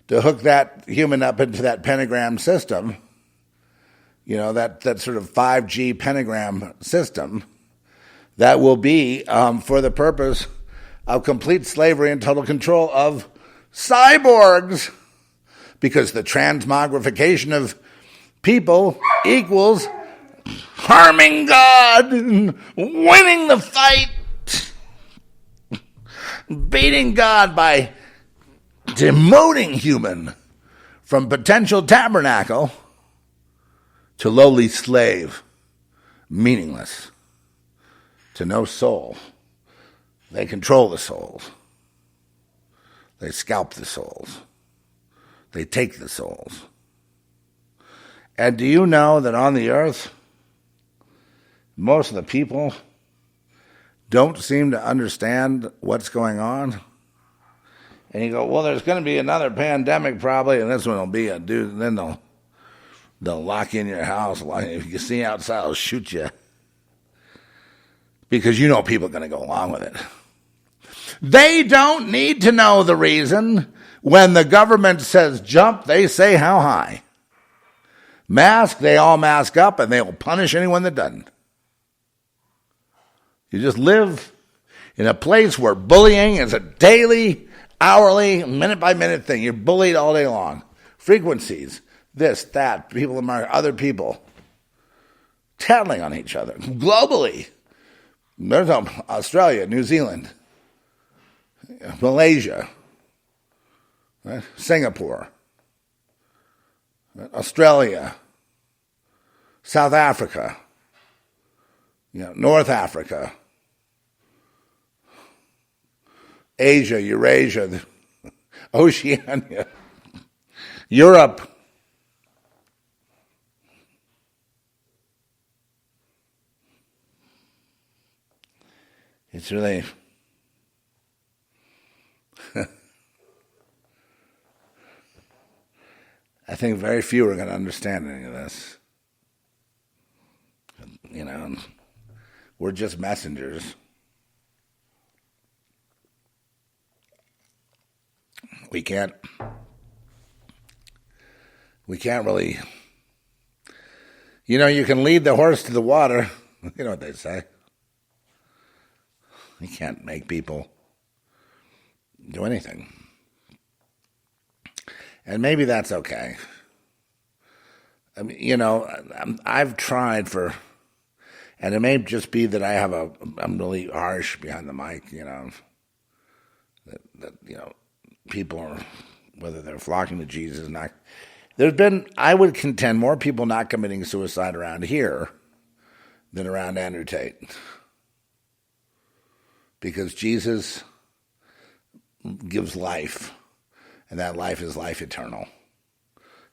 to hook that human up into that pentagram system, that sort of 5G pentagram system, that will be for the purpose of complete slavery and total control of cyborgs, because the transmogrification of people equals harming God, winning the fight, beating God by demoting human from potential tabernacle to lowly slave, meaningless, to no soul. They control the souls. They scalp the souls. They take the souls. And do you know that on the earth, most of the people don't seem to understand what's going on? And you go, well, there's going to be another pandemic probably, and this one will be a dude, and then they'll lock you in your house. If you see outside, they'll shoot you. because you know people are going to go along with it. They don't need to know the reason. When the government says jump, they say how high. Mask, they all mask up, and they will punish anyone that doesn't. You just live in a place where bullying is a daily, hourly, minute-by-minute thing. You're bullied all day long. Frequencies, this, that, people among other people. Tattling on each other. Globally. There's Australia, New Zealand, Malaysia, right? Singapore, right? Australia, South Africa, North Africa, Asia, Eurasia, Oceania, Europe. It's really I think very few are going to understand any of this. We're just messengers. We can't really, you can lead the horse to the water. You know what they say. You can't make people do anything. And maybe that's okay. I mean, I've tried and it may just be that I'm really harsh behind the mic, that people are, whether they're flocking to Jesus or not. There's been, I would contend, more people not committing suicide around here than around Andrew Tate. Because Jesus gives life, and that life is life eternal.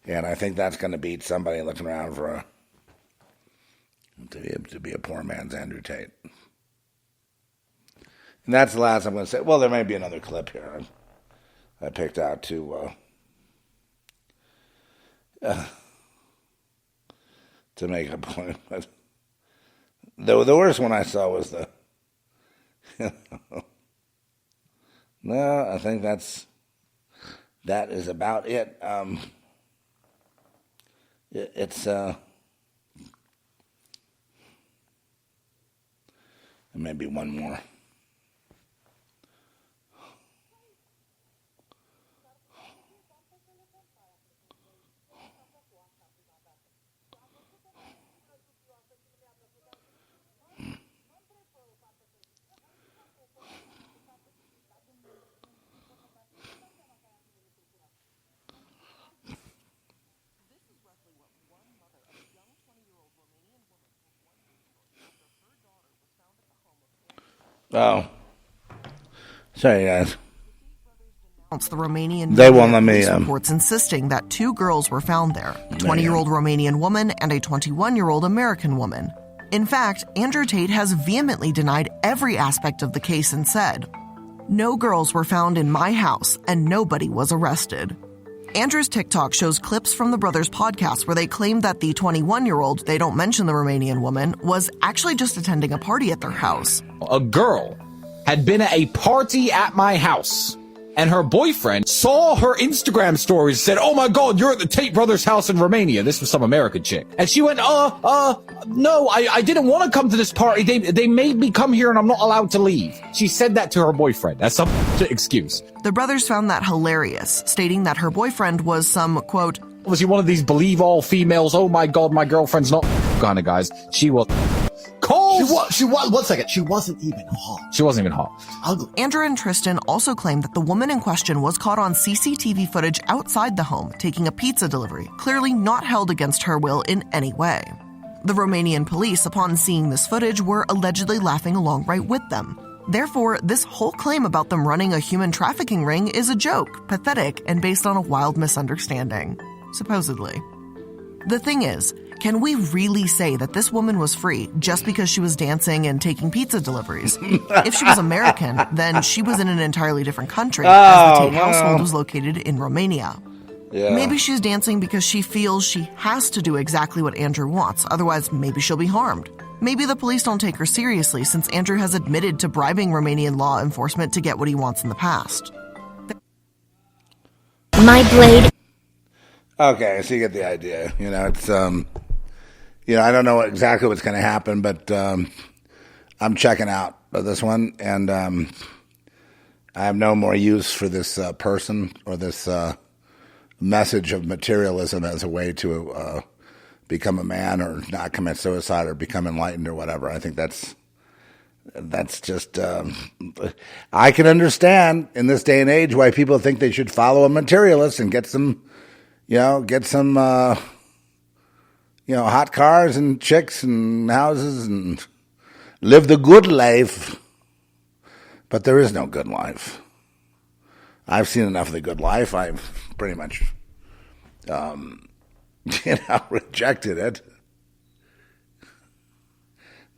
And I think that's going to beat somebody looking around for to be a poor man's Andrew Tate. And that's the last I'm going to say. Well, there may be another clip here I picked out to make a point. But the worst one I saw was the... No, I think that is about it. It's maybe one more. Oh, sorry, guys. The Romanian they won't let me. Reports insisting that two girls were found there: a 20-year-old Romanian woman and a 21-year-old American woman. In fact, Andrew Tate has vehemently denied every aspect of the case and said, "No girls were found in my house, and nobody was arrested." Andrew's TikTok shows clips from the brothers' podcast where they claim that the 21-year-old, they don't mention the Romanian woman, was actually just attending a party at their house. A girl had been at a party at my house, and her boyfriend saw her Instagram stories and said, "Oh my God, you're at the Tate brothers' house in Romania." This was some American chick. And she went, no, I didn't want to come to this party. They made me come here and I'm not allowed to leave. She said that to her boyfriend. That's some excuse. The brothers found that hilarious, stating that her boyfriend was some, quote, "Was he one of these believe all females? Oh my God, my girlfriend's not kind of guys." She was cold. She was, one second, she wasn't even hot. She wasn't even hot. Ugly. Andrew and Tristan also claimed that the woman in question was caught on CCTV footage outside the home, taking a pizza delivery, clearly not held against her will in any way. The Romanian police, upon seeing this footage, were allegedly laughing along right with them. Therefore, this whole claim about them running a human trafficking ring is a joke, pathetic, and based on a wild misunderstanding. Supposedly. The thing is, can we really say that this woman was free just because she was dancing and taking pizza deliveries? If she was American, then she was in an entirely different country, as the Tate household was located in Romania. Yeah. Maybe she's dancing because she feels she has to do exactly what Andrew wants, otherwise maybe she'll be harmed. Maybe the police don't take her seriously since Andrew has admitted to bribing Romanian law enforcement to get what he wants in the past. My blade. Okay, so you get the idea. It's I don't know exactly what's going to happen, but I'm checking out this one, and I have no more use for this person or this message of materialism as a way to become a man or not commit suicide or become enlightened or whatever. I think that's just I can understand in this day and age why people think they should follow a materialist and get some hot cars and chicks and houses and live the good life. But there is no good life. I've seen enough of the good life. I've pretty much, rejected it.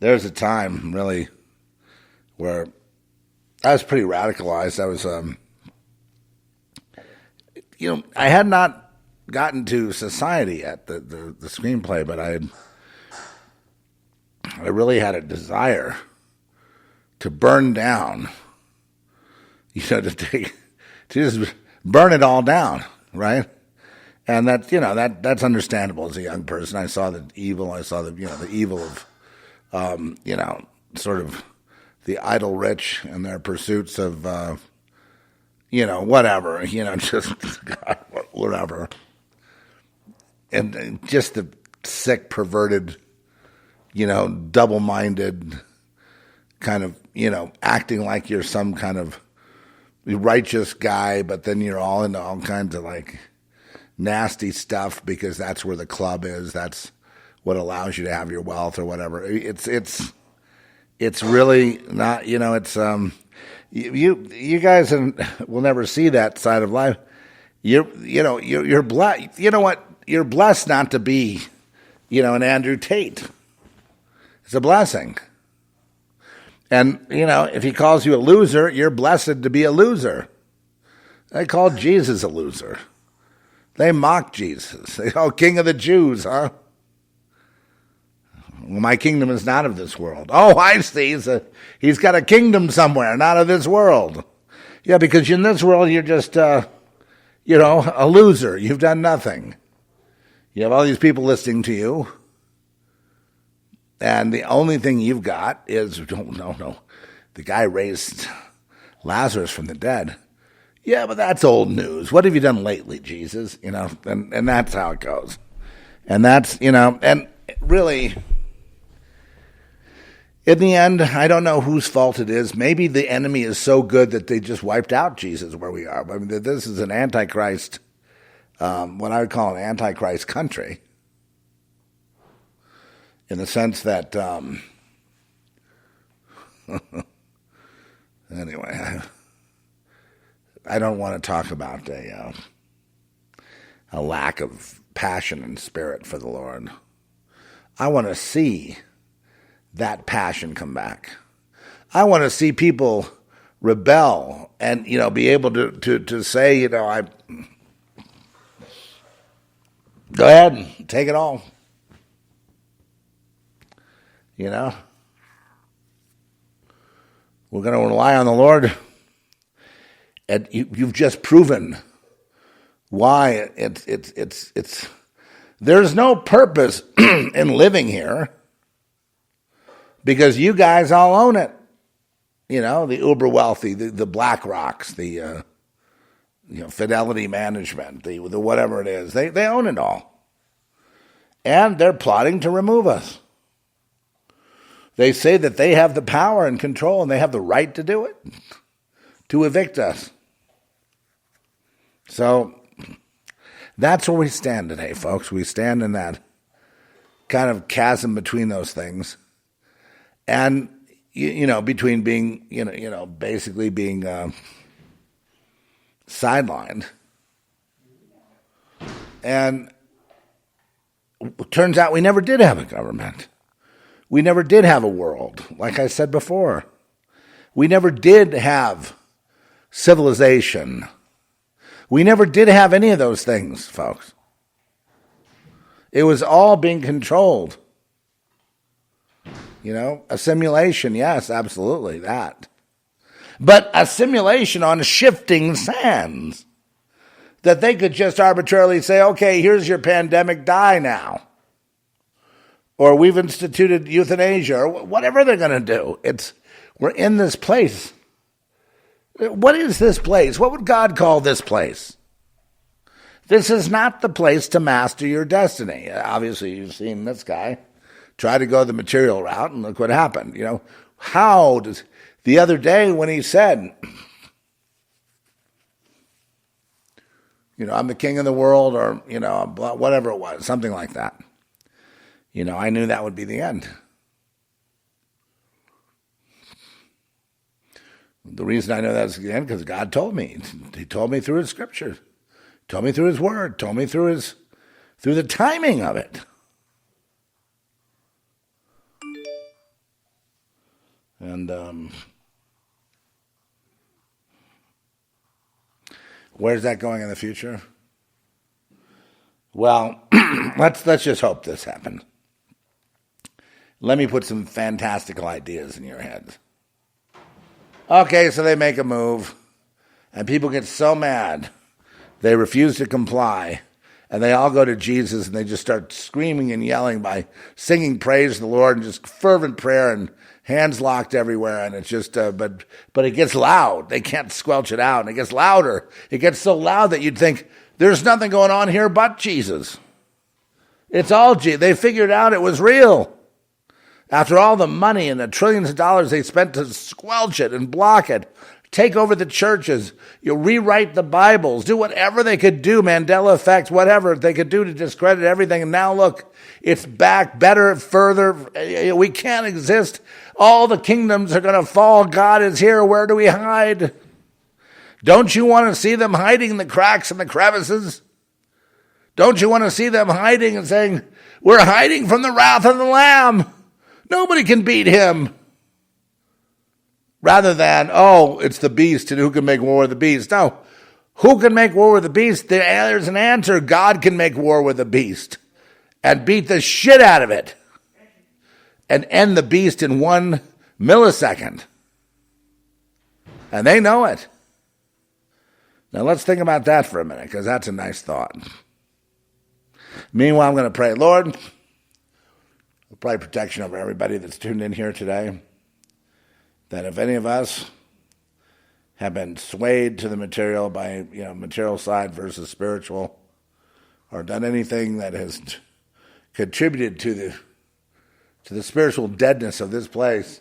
There's a time, really, where I was pretty radicalized. I was, I had not gotten to Society yet, the screenplay, but I really had a desire to burn down, to just burn it all down, right? And that's understandable as a young person. I saw the evil. I saw the evil of, sort of the idle rich and their pursuits of, whatever, just God, whatever. And just the sick, perverted, double-minded kind of, acting like you're some kind of righteous guy, but then you're all into all kinds of like nasty stuff because that's where the club is. That's what allows you to have your wealth or whatever. It's really not, it's you guys will never see that side of life. You're blessed. You know what? You're blessed not to be, an Andrew Tate. It's a blessing. And, if he calls you a loser, you're blessed to be a loser. They called Jesus a loser. They mocked Jesus. They call King of the Jews, huh? Well, my kingdom is not of this world. Oh, I see. He's got a kingdom somewhere, not of this world. Yeah, because in this world, you're just, a loser. You've done nothing. You have all these people listening to you. And the only thing you've got is, no. The guy raised Lazarus from the dead. Yeah, but that's old news. What have you done lately, Jesus? And that's how it goes. And that's, and really, in the end, I don't know whose fault it is. Maybe the enemy is so good that they just wiped out Jesus where we are. I mean, this is an antichrist, what I would call an antichrist country. In the sense that, anyway, I don't want to talk about a lack of passion and spirit for the Lord. I want to see that passion come back. I want to see people rebel and, be able to say, go ahead and take it all. We're going to rely on the Lord. And you've just proven why it's there's no purpose in living here because you guys all own it. The uber wealthy, the Black Rocks, the Fidelity Management, the whatever it is, they own it all, and they're plotting to remove us. They say that they have the power and control and they have the right to do it, to evict us. So that's where we stand today, folks. We stand in that kind of chasm between those things. And, between being, basically being sidelined. And it turns out we never did have a government. We never did have a world, like I said before. We never did have civilization. We never did have any of those things, folks. It was all being controlled A simulation, yes, absolutely, that. But a simulation on shifting sands. That they could just arbitrarily say, okay, here's your pandemic, die now. Or we've instituted euthanasia, or whatever they're going to do. We're in this place. What is this place? What would God call this place? This is not the place to master your destiny. Obviously, you've seen this guy try to go the material route, and look what happened. How does... The other day when he said, I'm the king of the world, or, whatever it was, something like that. I knew that would be the end. The reason I know that's the end, because God told me. He told me through his scripture, told me through his word, told me through the timing of it. And where's that going in the future? Well, let's just hope this happens. Let me put some fantastical ideas in your heads. Okay, so they make a move, and people get so mad, they refuse to comply, and they all go to Jesus, and they just start screaming and yelling by singing praise to the Lord, and just fervent prayer, and hands locked everywhere, and it's just, but it gets loud. They can't squelch it out, and it gets louder. It gets so loud that you'd think, there's nothing going on here but Jesus. It's all Jesus. They figured out it was real. After all the money and the trillions of dollars they spent to squelch it and block it, take over the churches, rewrite the Bibles, do whatever they could do, Mandela effect, whatever they could do to discredit everything. And now look, it's back, better, further. We can't exist. All the kingdoms are going to fall. God is here. Where do we hide? Don't you want to see them hiding in the cracks and the crevices? Don't you want to see them hiding and saying, we're hiding from the wrath of the Lamb. Nobody can beat him. Rather than, it's the beast, and who can make war with the beast? No. Who can make war with the beast? There's an answer. God can make war with the beast and beat the shit out of it and end the beast in 1 millisecond. And they know it. Now let's think about that for a minute, because that's a nice thought. Meanwhile, I'm going to pray, Lord, pray protection over everybody that's tuned in here today, that if any of us have been swayed to the material by, material side versus spiritual, or done anything that has contributed to the spiritual deadness of this place,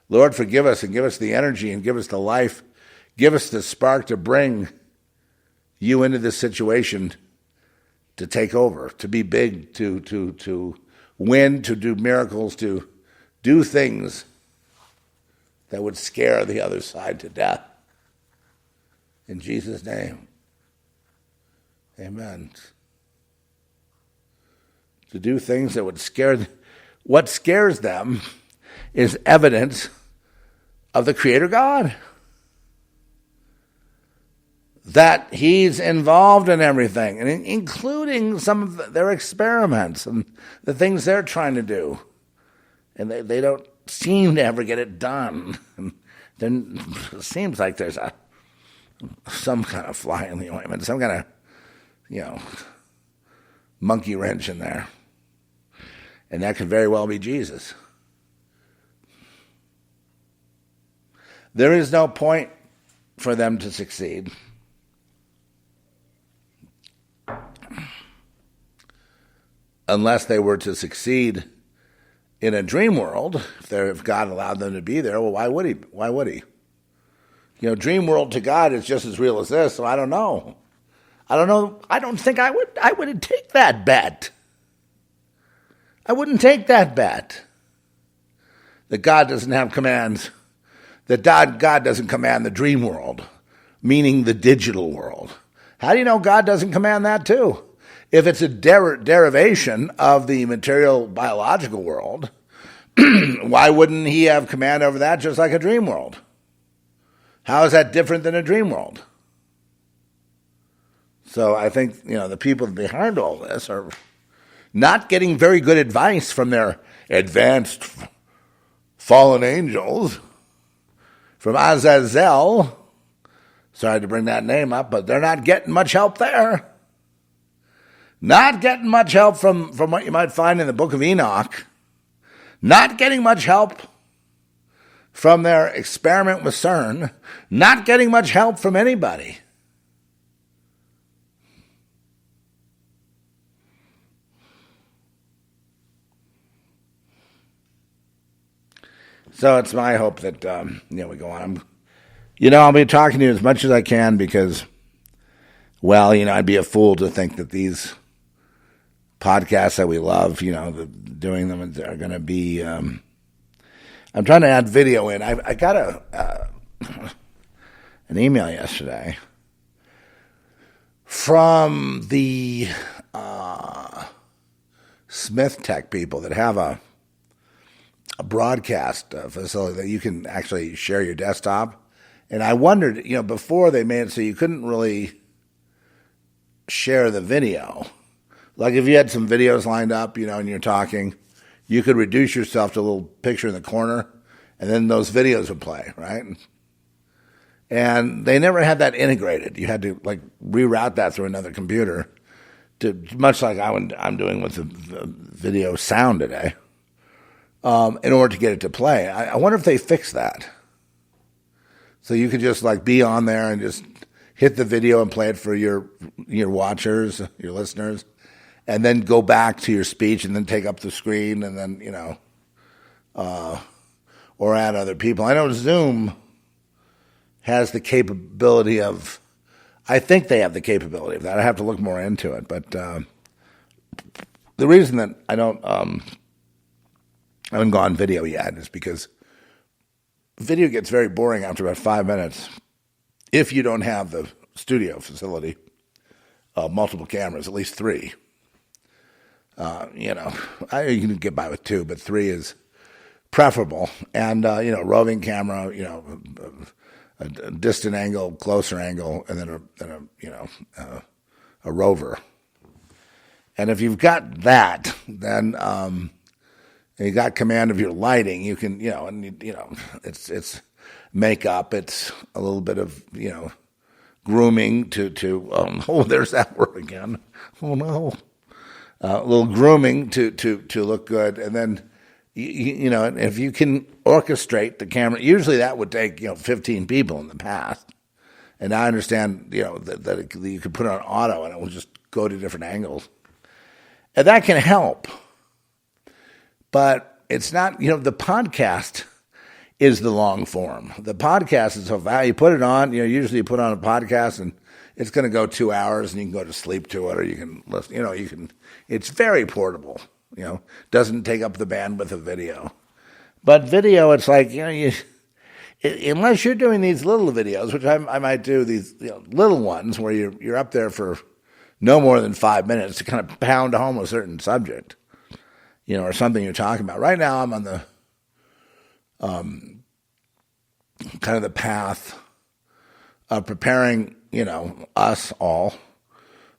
Lord, forgive us and give us the energy and give us the life, give us the spark to bring you into this situation, to take over, to be big, to win, to do miracles, to do things that would scare the other side to death. In Jesus' name, amen. To do things that would scare. What scares them is evidence of the Creator God. That he's involved in everything, and including some of their experiments and the things they're trying to do. And they don't seem to ever get it done. And then it seems like there's some kind of fly in the ointment, some kind of, monkey wrench in there. And that could very well be Jesus. There is no point for them to succeed unless they were to succeed in a dream world. If God allowed them to be there, well, why would he? Why would he? Dream world to God is just as real as this, so I don't know. I don't think I would take that bet. I wouldn't take that bet. That God doesn't have commands. That God doesn't command the dream world, meaning the digital world. How do you know God doesn't command that too? If it's a derivation of the material biological world, why wouldn't he have command over that just like a dream world? How is that different than a dream world? So I think, the people behind all this are not getting very good advice from their advanced fallen angels from Azazel. Sorry to bring that name up, but they're not getting much help there. Not getting much help from what you might find in the book of Enoch. Not getting much help from their experiment with CERN. Not getting much help from anybody. So it's my hope that, we go on. I'll be talking to you as much as I can because, I'd be a fool to think that these podcasts that we love, doing them are going to be, I'm trying to add video in. I got an email yesterday from the Smith Tech people that have a broadcast facility that you can actually share your desktop. And I wondered, before they made it so you couldn't really share the video. Like if you had some videos lined up, and you're talking, you could reduce yourself to a little picture in the corner, and then those videos would play, right? And they never had that integrated. You had to reroute that through another computer, to much like I'm doing with the video sound today, in order to get it to play. I wonder if they fixed that. So you could just be on there and just hit the video and play it for your watchers, your listeners, and then go back to your speech and then take up the screen and then, or add other people. I know Zoom has the capability of, I think they have the capability of that. I have to look more into it. But the reason that I haven't gone video yet is because video gets very boring after about 5 minutes if you don't have the studio facility, multiple cameras, at least 3. You can get by with 2, but 3 is preferable. And, roving camera, a distant angle, closer angle, and then a rover. And if you've got that, then you got command of your lighting. You can, it's makeup. It's a little bit of, grooming to there's that word again. Oh no. A little grooming to look good. And then, if you can orchestrate the camera, usually that would take, 15 people in the past. And I understand, that you could put it on auto and it will just go to different angles. And that can help. But it's not, the podcast is the long form. The podcast is so valuable. You put it on, usually you put on a podcast and it's going to go 2 hours and you can go to sleep to it or you can listen, it's very portable, doesn't take up the bandwidth of video. But video, it's like, unless you're doing these little videos, which I might do these little ones where you're up there for no more than 5 minutes to kind of pound home a certain subject. Or something you're talking about. Right now I'm on the kind of the path of preparing, us all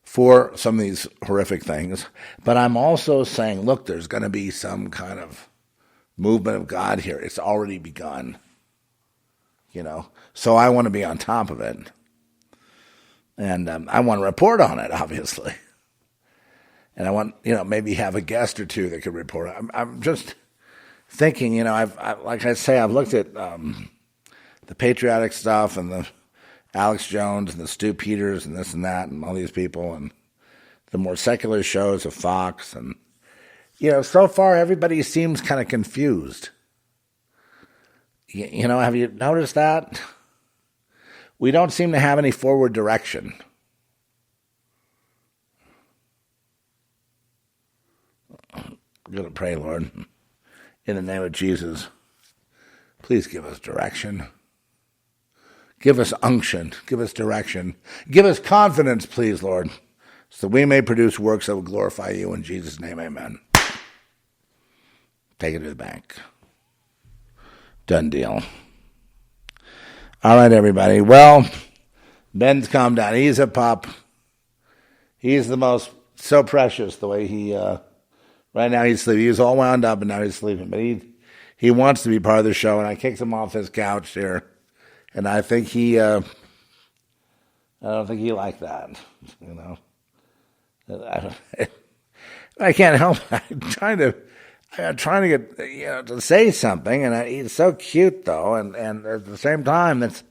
for some of these horrific things. But I'm also saying, look, there's going to be some kind of movement of God here. It's already begun, So I want to be on top of it. And I want to report on it, obviously. And I want, maybe have a guest or two that could report. I'm just thinking, I've like I say, I've looked at the patriotic stuff and the Alex Jones and the Stu Peters and this and that and all these people and the more secular shows of Fox. And, so far everybody seems kind of confused. Have you noticed that? We don't seem to have any forward direction. I'm going to pray, Lord, in the name of Jesus, please give us direction. Give us unction. Give us direction. Give us confidence, please, Lord, so we may produce works that will glorify you. In Jesus' name, amen. Take it to the bank. Done deal. All right, everybody. Well, Ben's calmed down. He's a pup. He's the most, so precious the way he... Right now he's sleeping. He was all wound up and now he's sleeping. But he wants to be part of the show, and I kicked him off his couch here, and I think I don't think he liked that, I can't help it. I'm trying to get to say something, and he's so cute though, and at the same time, that's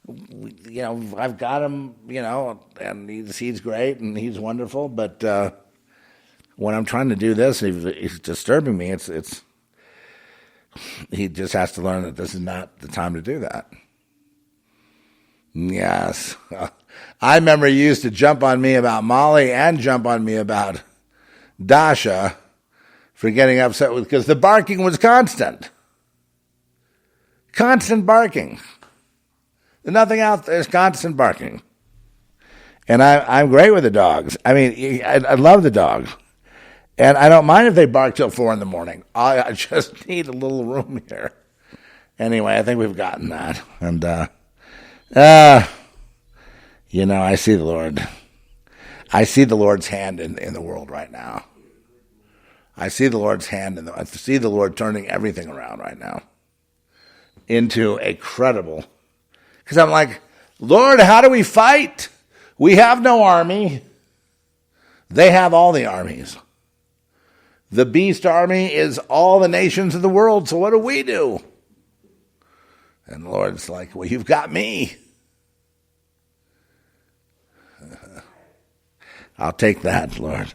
I've got him, and he's great and he's wonderful, but when I'm trying to do this, he's disturbing me. It's he just has to learn that this is not the time to do that. Yes, I remember he used to jump on me about Molly and jump on me about Dasha for getting upset because the barking was constant barking. There's nothing out there. There's constant barking. And I'm great with the dogs. I mean, I love the dogs. And I don't mind if they bark till 4 a.m. I just need a little room here. Anyway, I think we've gotten that. And, I see the Lord. I see the Lord's hand in the world right now. I see the Lord's hand, I see the Lord turning everything around right now into a credible. Because I'm like, Lord, how do we fight? We have no army. They have all the armies. The beast army is all the nations of the world, so what do we do? And the Lord's like, well, you've got me. I'll take that, Lord.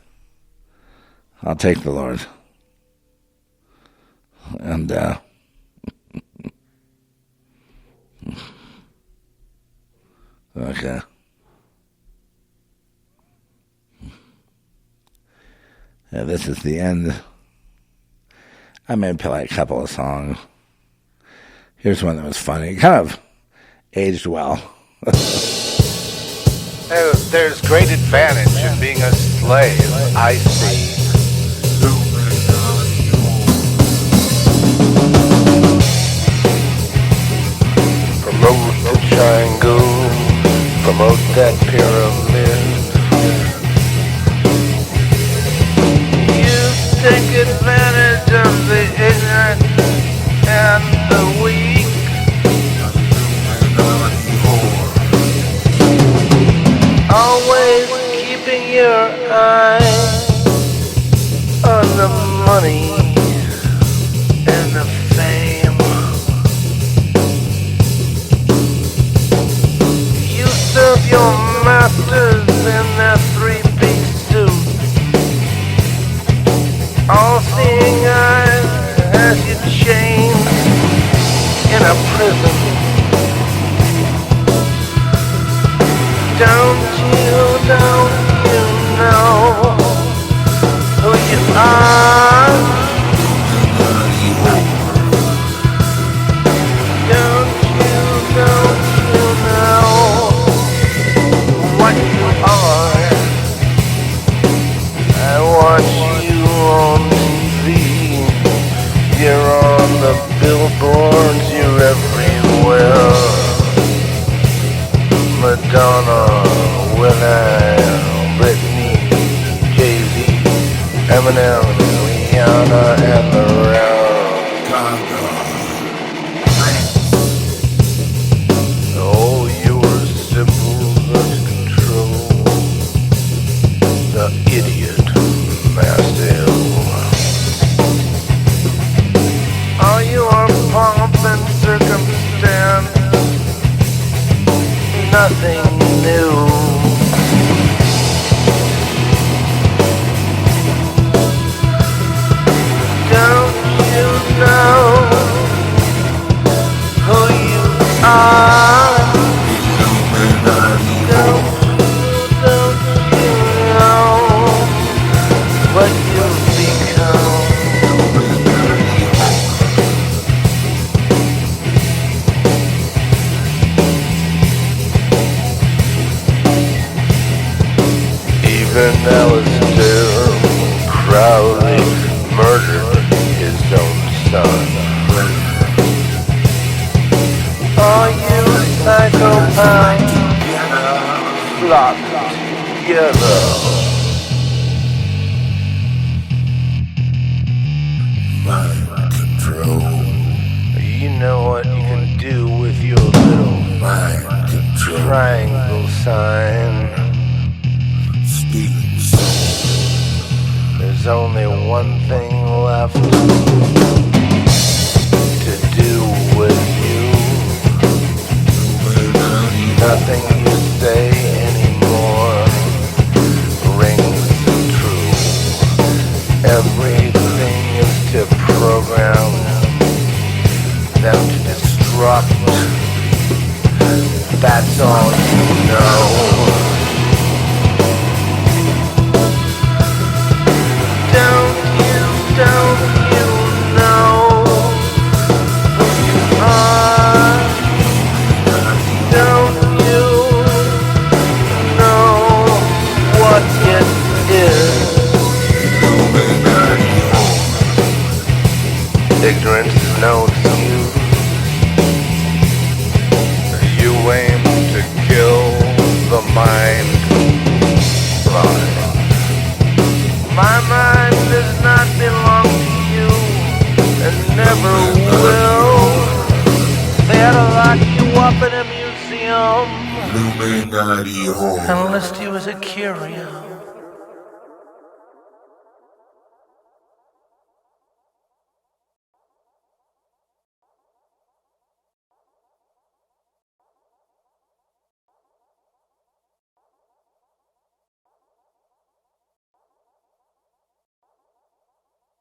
I'll take the Lord. And, okay. Yeah, this is the end. I may play a couple of songs. Here's one that was funny. It kind of aged well. There's great advantage in being a slave, I see. Promote the triangle, promote that pyramid. You take advantage of the ignorant and the weak. Always keeping your eye on the money and the fame. You serve your masters in their three-piece suit. All-seeing eyes as you chained in a prison. Don't you know who you are? Don't you know what you are? I watch you on TV. You're on the billboards, you're everywhere. Madonna, Will.i.am, Britney, Jay-Z, Eminem, Rihanna, and the Oh, you were simple as control. The idiot, massive. Oh, you are pomp and circumstance. Nothing new. Don't you know who you are? Don't you know what you've become? Even Alistair Crowley murdered his own son. Are you psychopaths flocked together? Mind control. know what you can do with your little triangle sign? There's only one thing left to do with you. Nothing you say anymore rings true. Everything is to program them to destruct. That's all you know. Don't you know who you are? Don't you know what it is? Ignorance is no excuse. You aim to kill the mind. My mind does not belong to you and never will. They had to lock you up in a museum and list you as a curio.